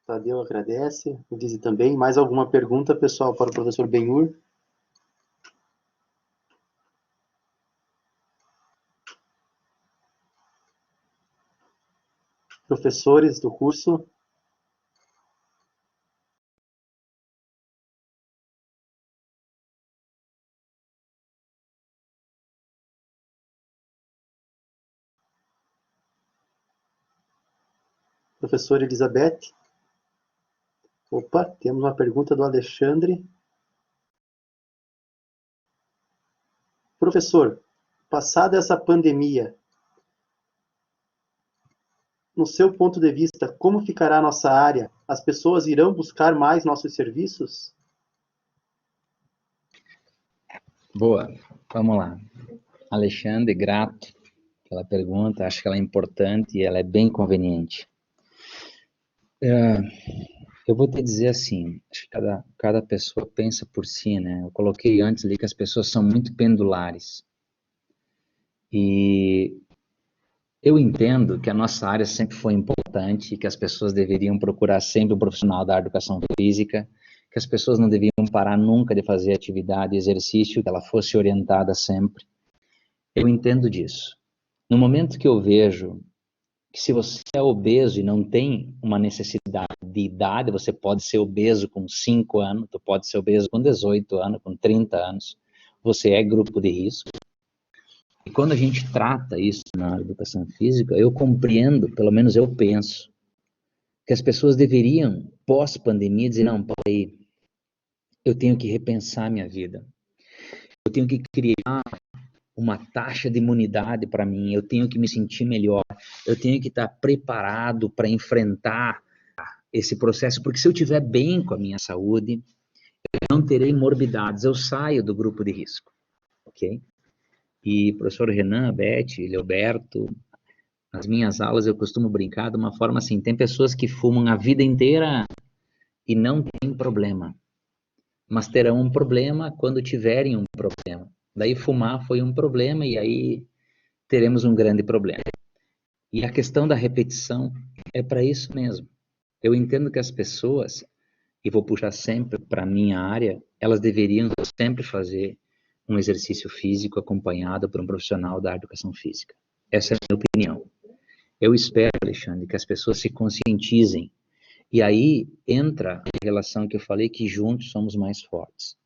Tadeu agradece. O Dizzy também. Mais alguma pergunta, pessoal, para o professor Benhur? Professores do curso? Professora Elizabeth? Opa, temos uma pergunta do Alexandre. Professor, passada essa pandemia, no seu ponto de vista, como ficará a nossa área? As pessoas irão buscar mais nossos serviços? Boa, vamos lá. Alexandre, grato pela pergunta, acho que ela é importante e ela é bem conveniente. Eu vou te dizer assim, acho que cada pessoa pensa por si, né? Eu coloquei antes ali que as pessoas são muito pendulares. E eu entendo que a nossa área sempre foi importante, que as pessoas deveriam procurar sempre um profissional da educação física, que as pessoas não deviam parar nunca de fazer atividade, exercício, que ela fosse orientada sempre. Eu entendo disso. No momento que eu vejo que se você é obeso e não tem uma necessidade de idade, você pode ser obeso com 5 anos, tu pode ser obeso com 18 anos, com 30 anos, você é grupo de risco. E quando a gente trata isso na educação física, eu compreendo, pelo menos eu penso, que as pessoas deveriam, pós-pandemia, dizer, não, peraí, eu tenho que repensar minha vida. Eu tenho que criar uma taxa de imunidade para mim, eu tenho que me sentir melhor, eu tenho que estar preparado para enfrentar esse processo, porque se eu estiver bem com a minha saúde, eu não terei morbidades, eu saio do grupo de risco, ok? E professor Renan, Beth, Leoberto, nas minhas aulas eu costumo brincar de uma forma assim, tem pessoas que fumam a vida inteira e não tem problema, mas terão um problema quando tiverem um problema. Daí fumar foi um problema e aí teremos um grande problema. E a questão da repetição é para isso mesmo. Eu entendo que as pessoas, e vou puxar sempre para a minha área, elas deveriam sempre fazer um exercício físico acompanhado por um profissional da educação física. Essa é a minha opinião. Eu espero, Alexandre, que as pessoas se conscientizem. E aí entra a relação que eu falei que juntos somos mais fortes.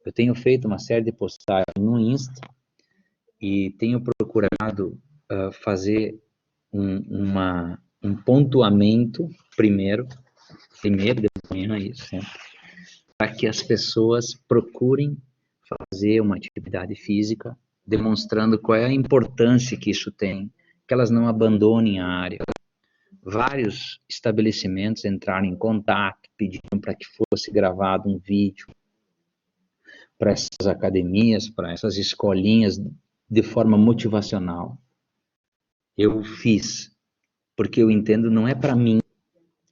Eu tenho feito uma série de postagens no Insta e tenho procurado fazer um pontuamento primeiro de manhã, isso sempre, para que as pessoas procurem fazer uma atividade física, demonstrando qual é a importância que isso tem, que elas não abandonem a área. Vários estabelecimentos entraram em contato, pediram para que fosse gravado um vídeo para essas academias, para essas escolinhas, de forma motivacional. Eu fiz, porque eu entendo, não é para mim,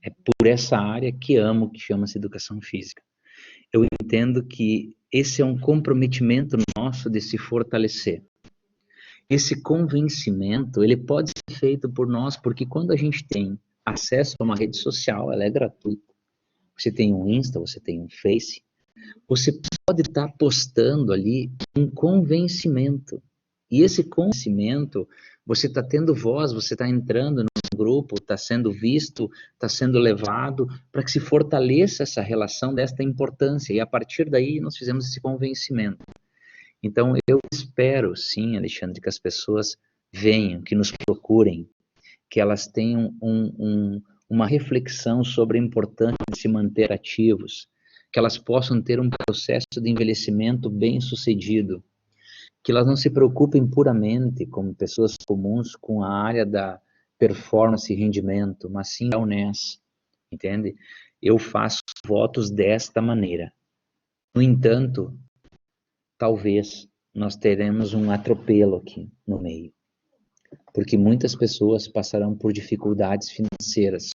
é por essa área que amo, que chama-se educação física. Eu entendo que esse é um comprometimento nosso de se fortalecer. Esse convencimento, ele pode ser feito por nós, porque quando a gente tem acesso a uma rede social, ela é gratuita. Você tem um Insta, você tem um Face, você pode estar postando ali um convencimento. E esse convencimento, você está tendo voz, você está entrando no grupo, está sendo visto, está sendo levado, para que se fortaleça essa relação desta importância. E a partir daí nós fizemos esse convencimento. Então eu espero sim, Alexandre, que as pessoas venham, que nos procurem. que elas tenham uma reflexão sobre a importância de se manter ativos, que elas possam ter um processo de envelhecimento bem sucedido, que elas não se preocupem puramente, como pessoas comuns, com a área da performance e rendimento, mas sim da UNES, entende? Eu faço votos desta maneira. No entanto, talvez nós teremos um atropelo aqui no meio, porque muitas pessoas passarão por dificuldades financeiras.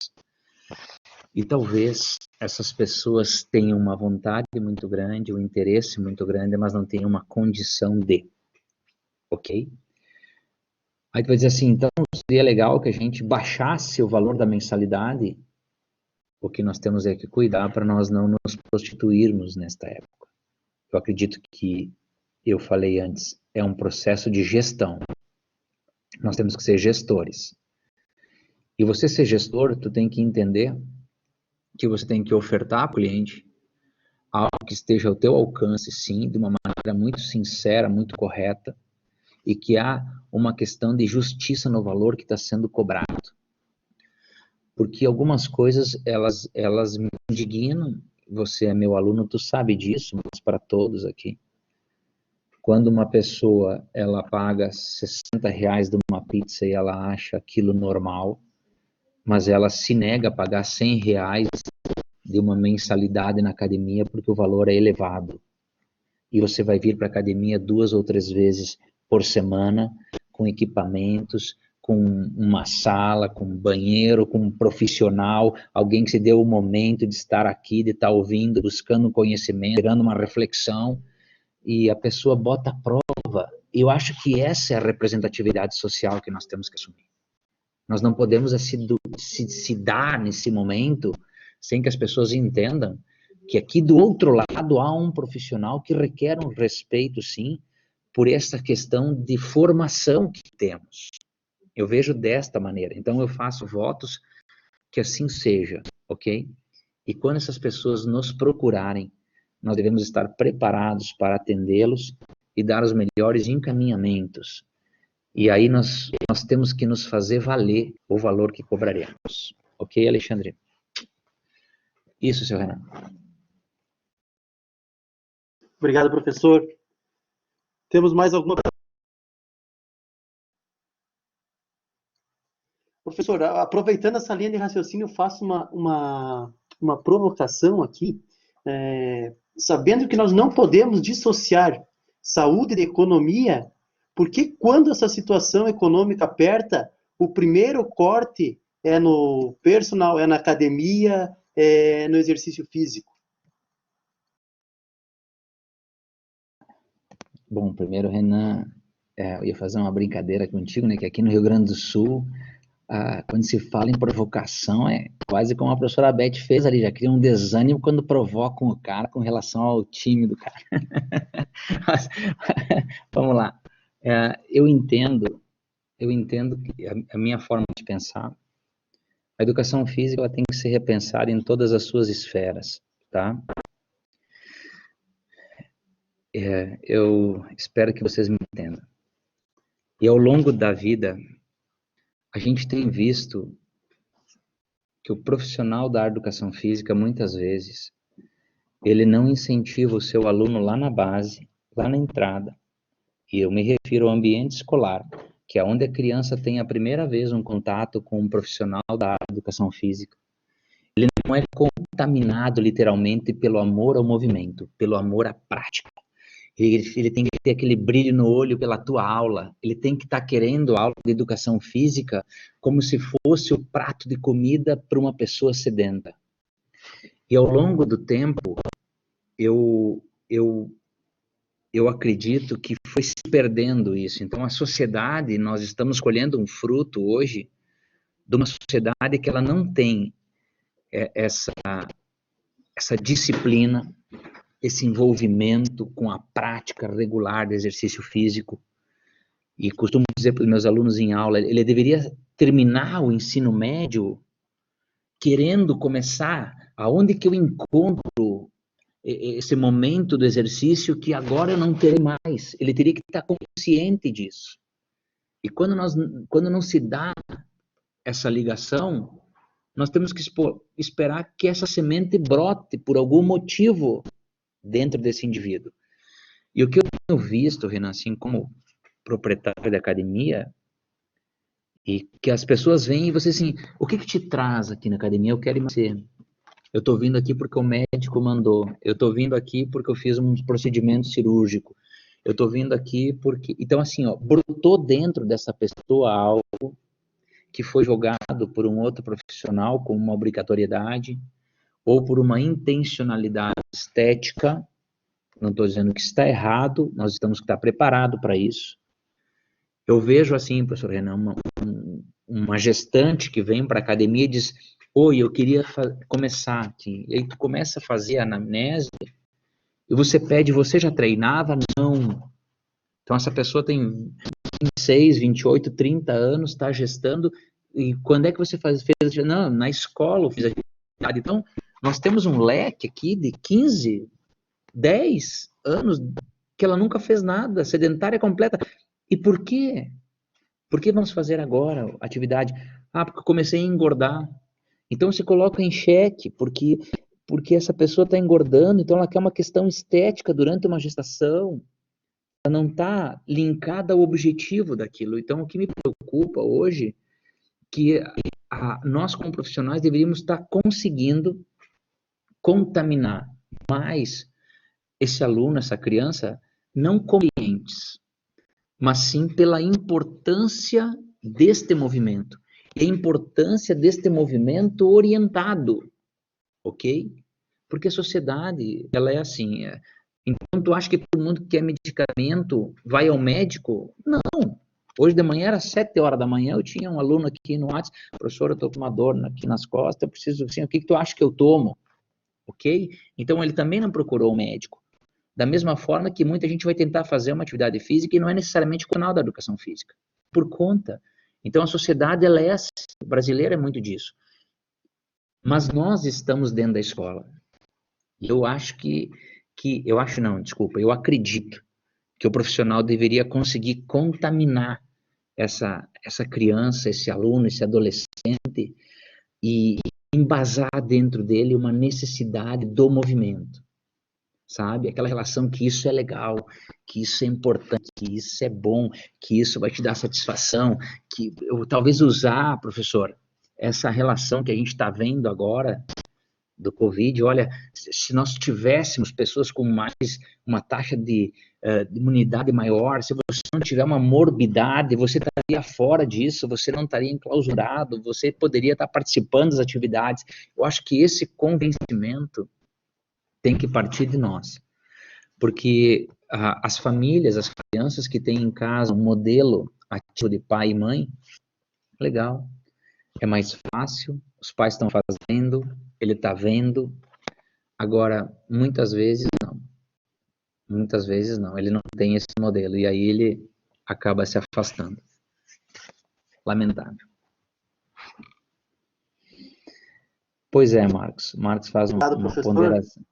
E talvez essas pessoas tenham uma vontade muito grande, um interesse muito grande, mas não tenham uma condição de. Ok? Aí tu vai dizer assim, então seria legal que a gente baixasse o valor da mensalidade, porque nós temos é que cuidar para nós não nos prostituirmos nesta época. Eu acredito que, eu falei antes, é um processo de gestão. Nós temos que ser gestores. E você ser gestor, tu tem que entender que você tem que ofertar para o cliente algo que esteja ao teu alcance, sim, de uma maneira muito sincera, muito correta, e que há uma questão de justiça no valor que está sendo cobrado. Porque algumas coisas, elas me indignam, você é meu aluno, tu sabe disso, mas para todos aqui. Quando uma pessoa, ela paga R$60 de uma pizza e ela acha aquilo normal, mas ela se nega a pagar R$100 de uma mensalidade na academia porque o valor é elevado. E você vai vir para a academia 2 ou 3 vezes por semana, com equipamentos, com uma sala, com um banheiro, com um profissional, alguém que se deu o momento de estar aqui, de estar ouvindo, buscando conhecimento, gerando uma reflexão, e a pessoa bota a prova. Eu acho que essa é a representatividade social que nós temos que assumir. Nós não podemos se dar nesse momento sem que as pessoas entendam que aqui do outro lado há um profissional que requer um respeito, sim, por essa questão de formação que temos. Eu vejo desta maneira. Então eu faço votos que assim seja, ok? E quando essas pessoas nos procurarem, nós devemos estar preparados para atendê-los e dar os melhores encaminhamentos. E aí nós temos que nos fazer valer o valor que cobraremos. Ok, Alexandre? Isso, seu Renan. Obrigado, professor. Temos mais alguma... Professor, aproveitando essa linha de raciocínio, eu faço uma provocação aqui, sabendo que nós não podemos dissociar saúde de economia, porque quando essa situação econômica aperta, o primeiro corte é no personal, é na academia, é no exercício físico? Bom, primeiro, Renan, eu ia fazer uma brincadeira contigo, né, que aqui no Rio Grande do Sul, quando se fala em provocação, é quase como a professora Beth fez ali, já cria um desânimo quando provocam o cara com relação ao time do cara. Mas, vamos lá. Eu entendo que a minha forma de pensar, a educação física ela tem que ser repensada em todas as suas esferas, tá? Eu espero que vocês me entendam. E ao longo da vida, a gente tem visto que o profissional da educação física, muitas vezes, ele não incentiva o seu aluno lá na base, lá na entrada. E eu me refiro ao ambiente escolar, que é onde a criança tem a primeira vez um contato com um profissional da educação física. Ele não é contaminado, literalmente, pelo amor ao movimento, pelo amor à prática. Ele tem que ter aquele brilho no olho pela tua aula, ele tem que estar querendo a aula de educação física como se fosse o prato de comida para uma pessoa sedenta. E ao longo do tempo, eu acredito que foi se perdendo isso. Então a sociedade, nós estamos colhendo um fruto hoje de uma sociedade que ela não tem essa disciplina, esse envolvimento com a prática regular do exercício físico. E costumo dizer para os meus alunos em aula, ele deveria terminar o ensino médio querendo começar aonde que eu encontro esse momento do exercício que agora eu não terei mais. Ele teria que estar consciente disso. E quando não se dá essa ligação, nós temos que esperar que essa semente brote por algum motivo dentro desse indivíduo. E o que eu tenho visto, Renan, assim, como proprietário da academia, e que as pessoas vêm e você assim, o que te traz aqui na academia? Eu quero emagrecer. Eu estou vindo aqui porque o médico mandou. Eu estou vindo aqui porque eu fiz um procedimento cirúrgico. Eu estou vindo aqui porque... Então, assim, ó, brotou dentro dessa pessoa algo que foi jogado por um outro profissional com uma obrigatoriedade ou por uma intencionalidade estética. Não estou dizendo que está errado, nós temos que estar preparados para isso. Eu vejo assim, professor Renan, uma gestante que vem para a academia e diz, oi, eu queria começar aqui. E aí tu começa a fazer a anamnese e você pede, você já treinava? Não. Então essa pessoa tem 26, 28, 30 anos, está gestando, e quando é que você fez? Não, na escola eu fiz atividade. Então, nós temos um leque aqui de 15, 10 anos que ela nunca fez nada, sedentária completa. E por quê? Por que vamos fazer agora atividade? Ah, porque eu comecei a engordar. Então se coloca em xeque, porque essa pessoa está engordando, então ela quer uma questão estética durante uma gestação. Ela não está linkada ao objetivo daquilo. Então o que me preocupa hoje é que nós como profissionais deveríamos estar conseguindo contaminar mais esse aluno, essa criança, não como clientes, mas sim pela importância deste movimento. E a importância deste movimento orientado, ok? Porque a sociedade, ela é assim. Então, tu acha que todo mundo que quer medicamento vai ao médico? Não. Hoje de manhã, era 7 horas da manhã, eu tinha um aluno aqui no WhatsApp, professor, eu estou com uma dor aqui nas costas, eu preciso, assim, o que tu acha que eu tomo? Ok? Então, ele também não procurou o médico. Da mesma forma que muita gente vai tentar fazer uma atividade física e não é necessariamente o canal da educação física. Por conta. Então, a sociedade, ela é assim, brasileira é muito disso. Mas nós estamos dentro da escola. E eu acho eu acredito que o profissional deveria conseguir contaminar essa criança, esse aluno, esse adolescente e embasar dentro dele uma necessidade do movimento. Sabe? Aquela relação que isso é legal, que isso é importante, que isso é bom, que isso vai te dar satisfação, que eu talvez usar, professor, essa relação que a gente está vendo agora do Covid, olha, se nós tivéssemos pessoas com mais uma taxa de imunidade maior, se você não tiver uma morbidade, você estaria fora disso, você não estaria enclausurado, você poderia estar participando das atividades. Eu acho que esse convencimento tem que partir de nós, porque as famílias, as crianças que têm em casa um modelo ativo de pai e mãe, legal, é mais fácil, os pais estão fazendo, ele está vendo. Agora, muitas vezes não, ele não tem esse modelo, e aí ele acaba se afastando. Lamentável. Pois é, Marcos faz uma ponderação.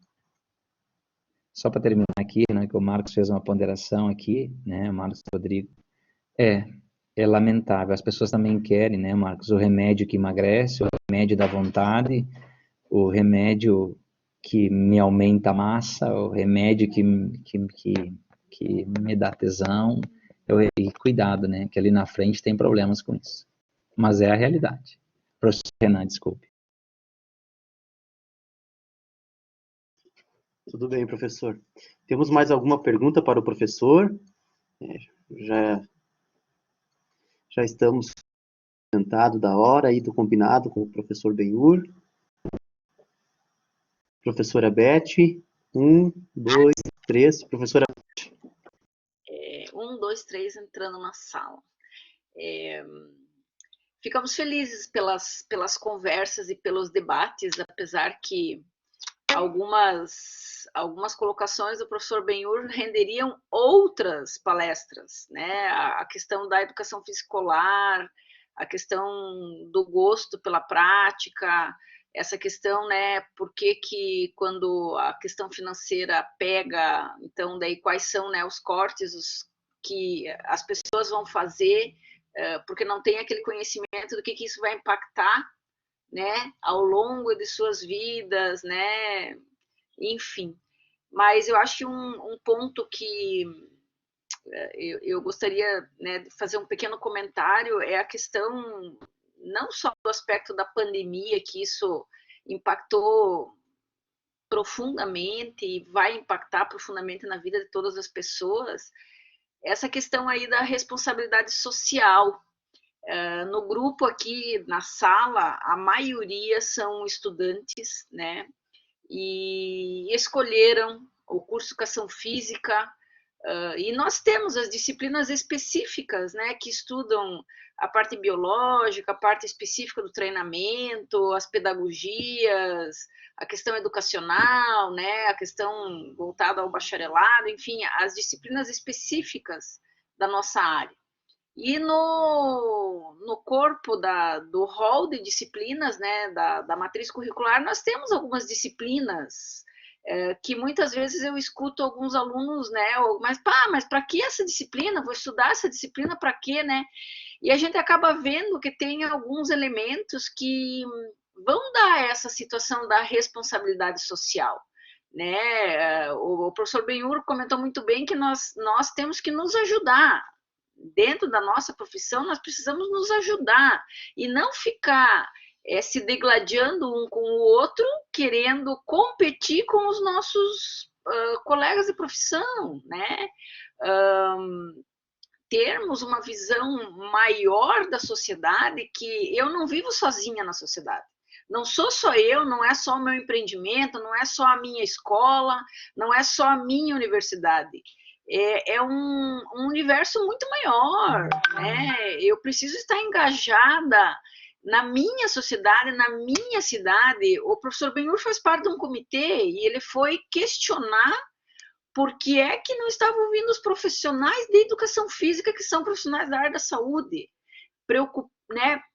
Só para terminar aqui, né, que o Marcos fez uma ponderação aqui, né, Marcos Rodrigo. É lamentável. As pessoas também querem, né, Marcos, o remédio que emagrece, o remédio da vontade, o remédio que me aumenta a massa, o remédio que me dá tesão. E cuidado, né, que ali na frente tem problemas com isso. Mas é a realidade. Professor Renan, desculpe. Tudo bem, professor. Temos mais alguma pergunta para o professor? Já estamos sentados da hora aí do combinado com o professor Benhur. Professora Beth, 1, 2, 3. Professora Beth. 1, 2, 3 entrando na sala. Ficamos felizes pelas conversas e pelos debates, apesar que algumas colocações do professor Benhur renderiam outras palestras, né? A questão da educação escolar, a questão do gosto pela prática, essa questão, né, por que quando a questão financeira pega, então daí quais são, né, os cortes que as pessoas vão fazer porque não tem aquele conhecimento do que isso vai impactar, né, ao longo de suas vidas, né, enfim. Mas eu acho que um ponto que eu gostaria, né, de fazer um pequeno comentário é a questão não só do aspecto da pandemia, que isso impactou profundamente e vai impactar profundamente na vida de todas as pessoas, essa questão aí da responsabilidade social. No grupo aqui na sala, a maioria são estudantes, né, e escolheram o curso Educação Física, e nós temos as disciplinas específicas, né, que estudam a parte biológica, a parte específica do treinamento, as pedagogias, a questão educacional, né, a questão voltada ao bacharelado, enfim, as disciplinas específicas da nossa área. E no corpo do rol de disciplinas, né, da matriz curricular, nós temos algumas disciplinas que muitas vezes eu escuto alguns alunos, né, mas para que essa disciplina? Vou estudar essa disciplina para quê, né? E a gente acaba vendo que tem alguns elementos que vão dar essa situação da responsabilidade social, né? O professor Benhur comentou muito bem que nós temos que nos ajudar. Dentro da nossa profissão, nós precisamos nos ajudar e não ficar se degladiando um com o outro, querendo competir com os nossos colegas de profissão, né? Termos uma visão maior da sociedade, que eu não vivo sozinha na sociedade. Não sou só eu, não é só o meu empreendimento, não é só a minha escola, não é só a minha universidade. É um universo muito maior, né? Eu preciso estar engajada na minha sociedade, na minha cidade. O professor Benhur faz parte de um comitê e ele foi questionar por que é que não estavam vindo os profissionais de educação física, que são profissionais da área da saúde,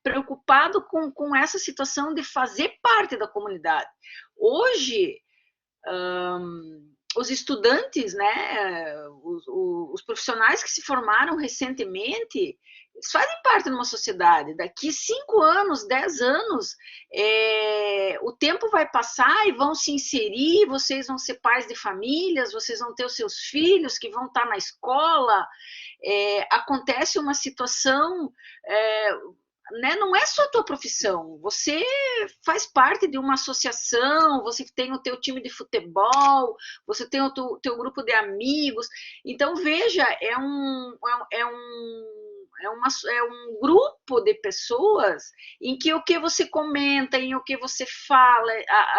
preocupado com essa situação de fazer parte da comunidade. Hoje, os estudantes, né, os profissionais que se formaram recentemente, eles fazem parte de uma sociedade. Daqui 5 anos, 10 anos, o tempo vai passar e vão se inserir, vocês vão ser pais de famílias, vocês vão ter os seus filhos que vão estar na escola. Acontece uma situação... né, não é só a tua profissão, você faz parte de uma associação, você tem o teu time de futebol, você tem o teu grupo de amigos. Então, veja, é um grupo de pessoas em que o que você comenta, em o que você fala,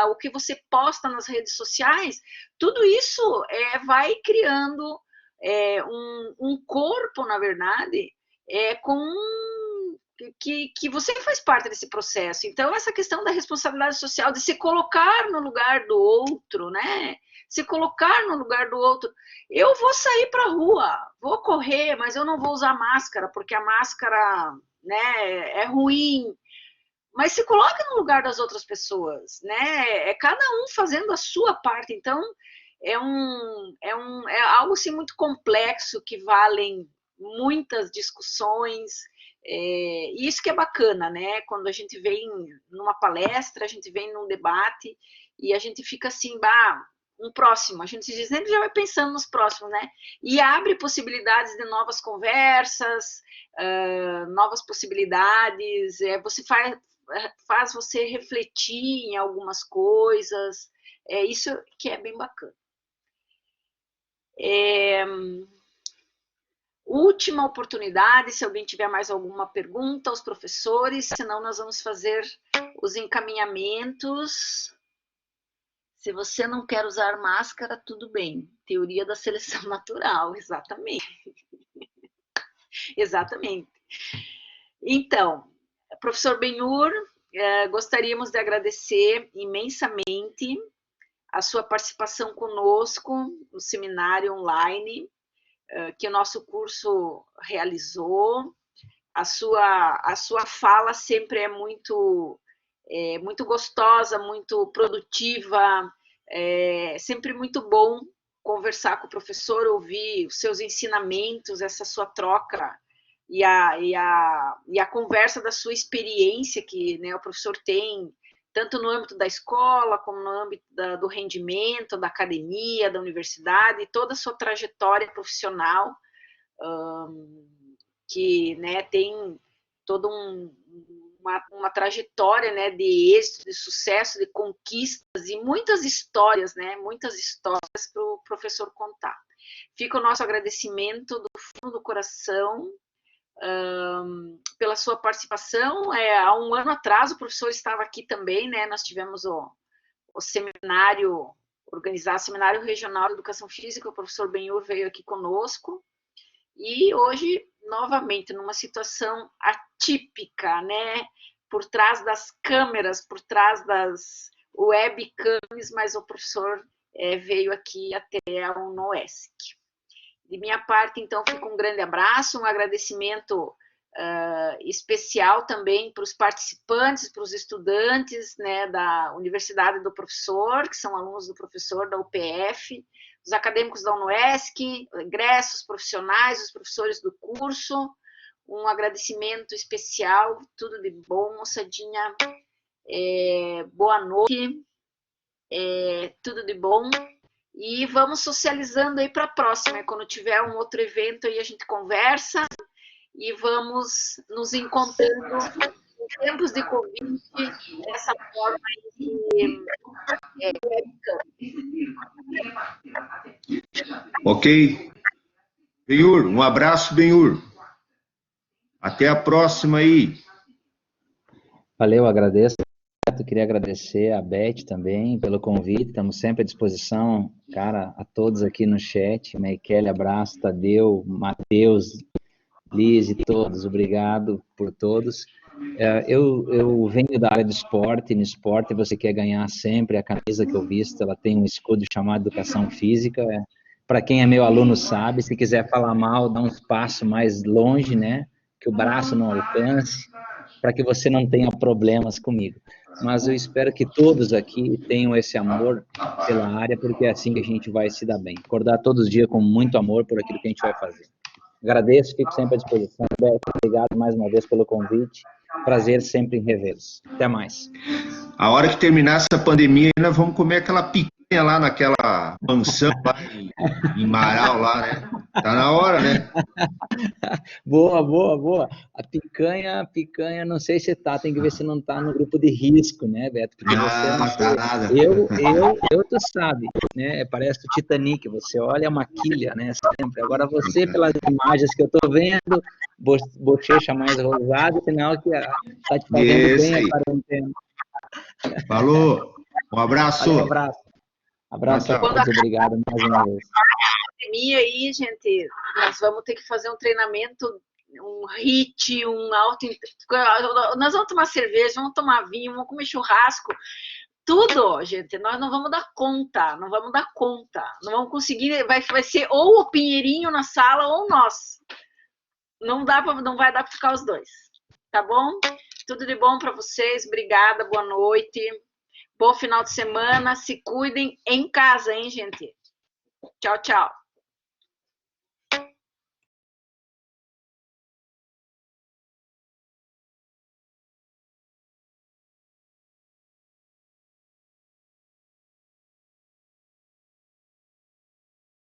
o que você posta nas redes sociais, tudo isso vai criando um corpo, na verdade, que você faz parte desse processo. Então, essa questão da responsabilidade social, de se colocar no lugar do outro, né? Se colocar no lugar do outro. Eu vou sair para a rua, vou correr, mas eu não vou usar máscara, porque a máscara, né, é ruim. Mas se coloca no lugar das outras pessoas, né? É cada um fazendo a sua parte. Então, é algo assim, muito complexo, que valem muitas discussões. E isso que é bacana, né? Quando a gente vem numa palestra, a gente vem num debate e a gente fica assim, um próximo, a gente sempre já vai pensando nos próximos, né? E abre possibilidades de novas conversas, novas possibilidades, você faz você refletir em algumas coisas, isso que é bem bacana. Última oportunidade, se alguém tiver mais alguma pergunta aos professores, senão nós vamos fazer os encaminhamentos. Se você não quer usar máscara, tudo bem. Teoria da seleção natural, exatamente. Exatamente. Então, professor Benhur, gostaríamos de agradecer imensamente a sua participação conosco no seminário online que o nosso curso realizou. A sua fala sempre é muito gostosa, muito produtiva, sempre muito bom conversar com o professor, ouvir os seus ensinamentos, essa sua troca e a conversa da sua experiência que, né, o professor tem, tanto no âmbito da escola, como no âmbito do rendimento, da academia, da universidade, e toda a sua trajetória profissional, que, né, tem toda uma trajetória, né, de êxito, de sucesso, de conquistas e muitas histórias, né, muitas histórias para o professor contar. Fica o nosso agradecimento do fundo do coração pela sua participação. Há um ano atrás o professor estava aqui também, né, nós tivemos o seminário, organizado o Seminário Regional de Educação Física, o professor Benhur veio aqui conosco, e hoje, novamente, numa situação atípica, né, por trás das câmeras, por trás das webcams, mas o professor veio aqui até a UNOESC. De minha parte, então, fica um grande abraço, um agradecimento especial também para os participantes, para os estudantes, né, da Universidade do Professor, que são alunos do professor da UPF, os acadêmicos da UNOESC, egressos, profissionais, os professores do curso. Um agradecimento especial, tudo de bom, moçadinha. Boa noite, tudo de bom. E vamos socializando aí para a próxima. Quando tiver um outro evento aí a gente conversa e vamos nos encontrando em tempos de Covid dessa forma de webcam. Ok. Benhur, um abraço, Benhur. Até a próxima aí. Valeu, agradeço. Eu queria agradecer a Beth também pelo convite, estamos sempre à disposição, cara, a todos aqui no chat, Meikele, abraço, Tadeu, Matheus, Liz e todos, obrigado por todos. Eu venho da área do esporte, no esporte você quer ganhar sempre, a camisa que eu visto, ela tem um escudo chamado Educação Física, para quem é meu aluno sabe, se quiser falar mal, dá um passo mais longe, né, que o braço não alcance, para que você não tenha problemas comigo. Mas eu espero que todos aqui tenham esse amor pela área, porque é assim que a gente vai se dar bem. Acordar todos os dias com muito amor por aquilo que a gente vai fazer. Agradeço, fico sempre à disposição. Obrigado mais uma vez pelo convite. Prazer sempre em revê-los. Até mais. A hora que terminar essa pandemia, nós vamos comer aquela picanha lá naquela mansão lá em Marau, lá, né? Tá na hora, né? Boa. A picanha, não sei se tá, tem que ver se não tá no grupo de risco, né, Beto? Porque você não tá nada. tu sabe, né? Parece o Titanic, você olha uma quilha, né, sempre. Agora você, pelas imagens que eu tô vendo, bochecha mais rosada, sinal que tá te fazendo bem a quarentena. Falou, um abraço. Valeu, abraço a todos, obrigado mais uma vez. Pandemia aí, gente, nós vamos ter que fazer um treinamento, um HIIT, nós vamos tomar cerveja, vamos tomar vinho, vamos comer churrasco, tudo, gente, nós não vamos dar conta, não vamos conseguir, vai ser ou o Pinheirinho na sala ou nós, não vai dar para ficar os dois, tá bom? Tudo de bom para vocês, obrigada, boa noite, bom final de semana, se cuidem em casa, hein, gente? Tchau, tchau.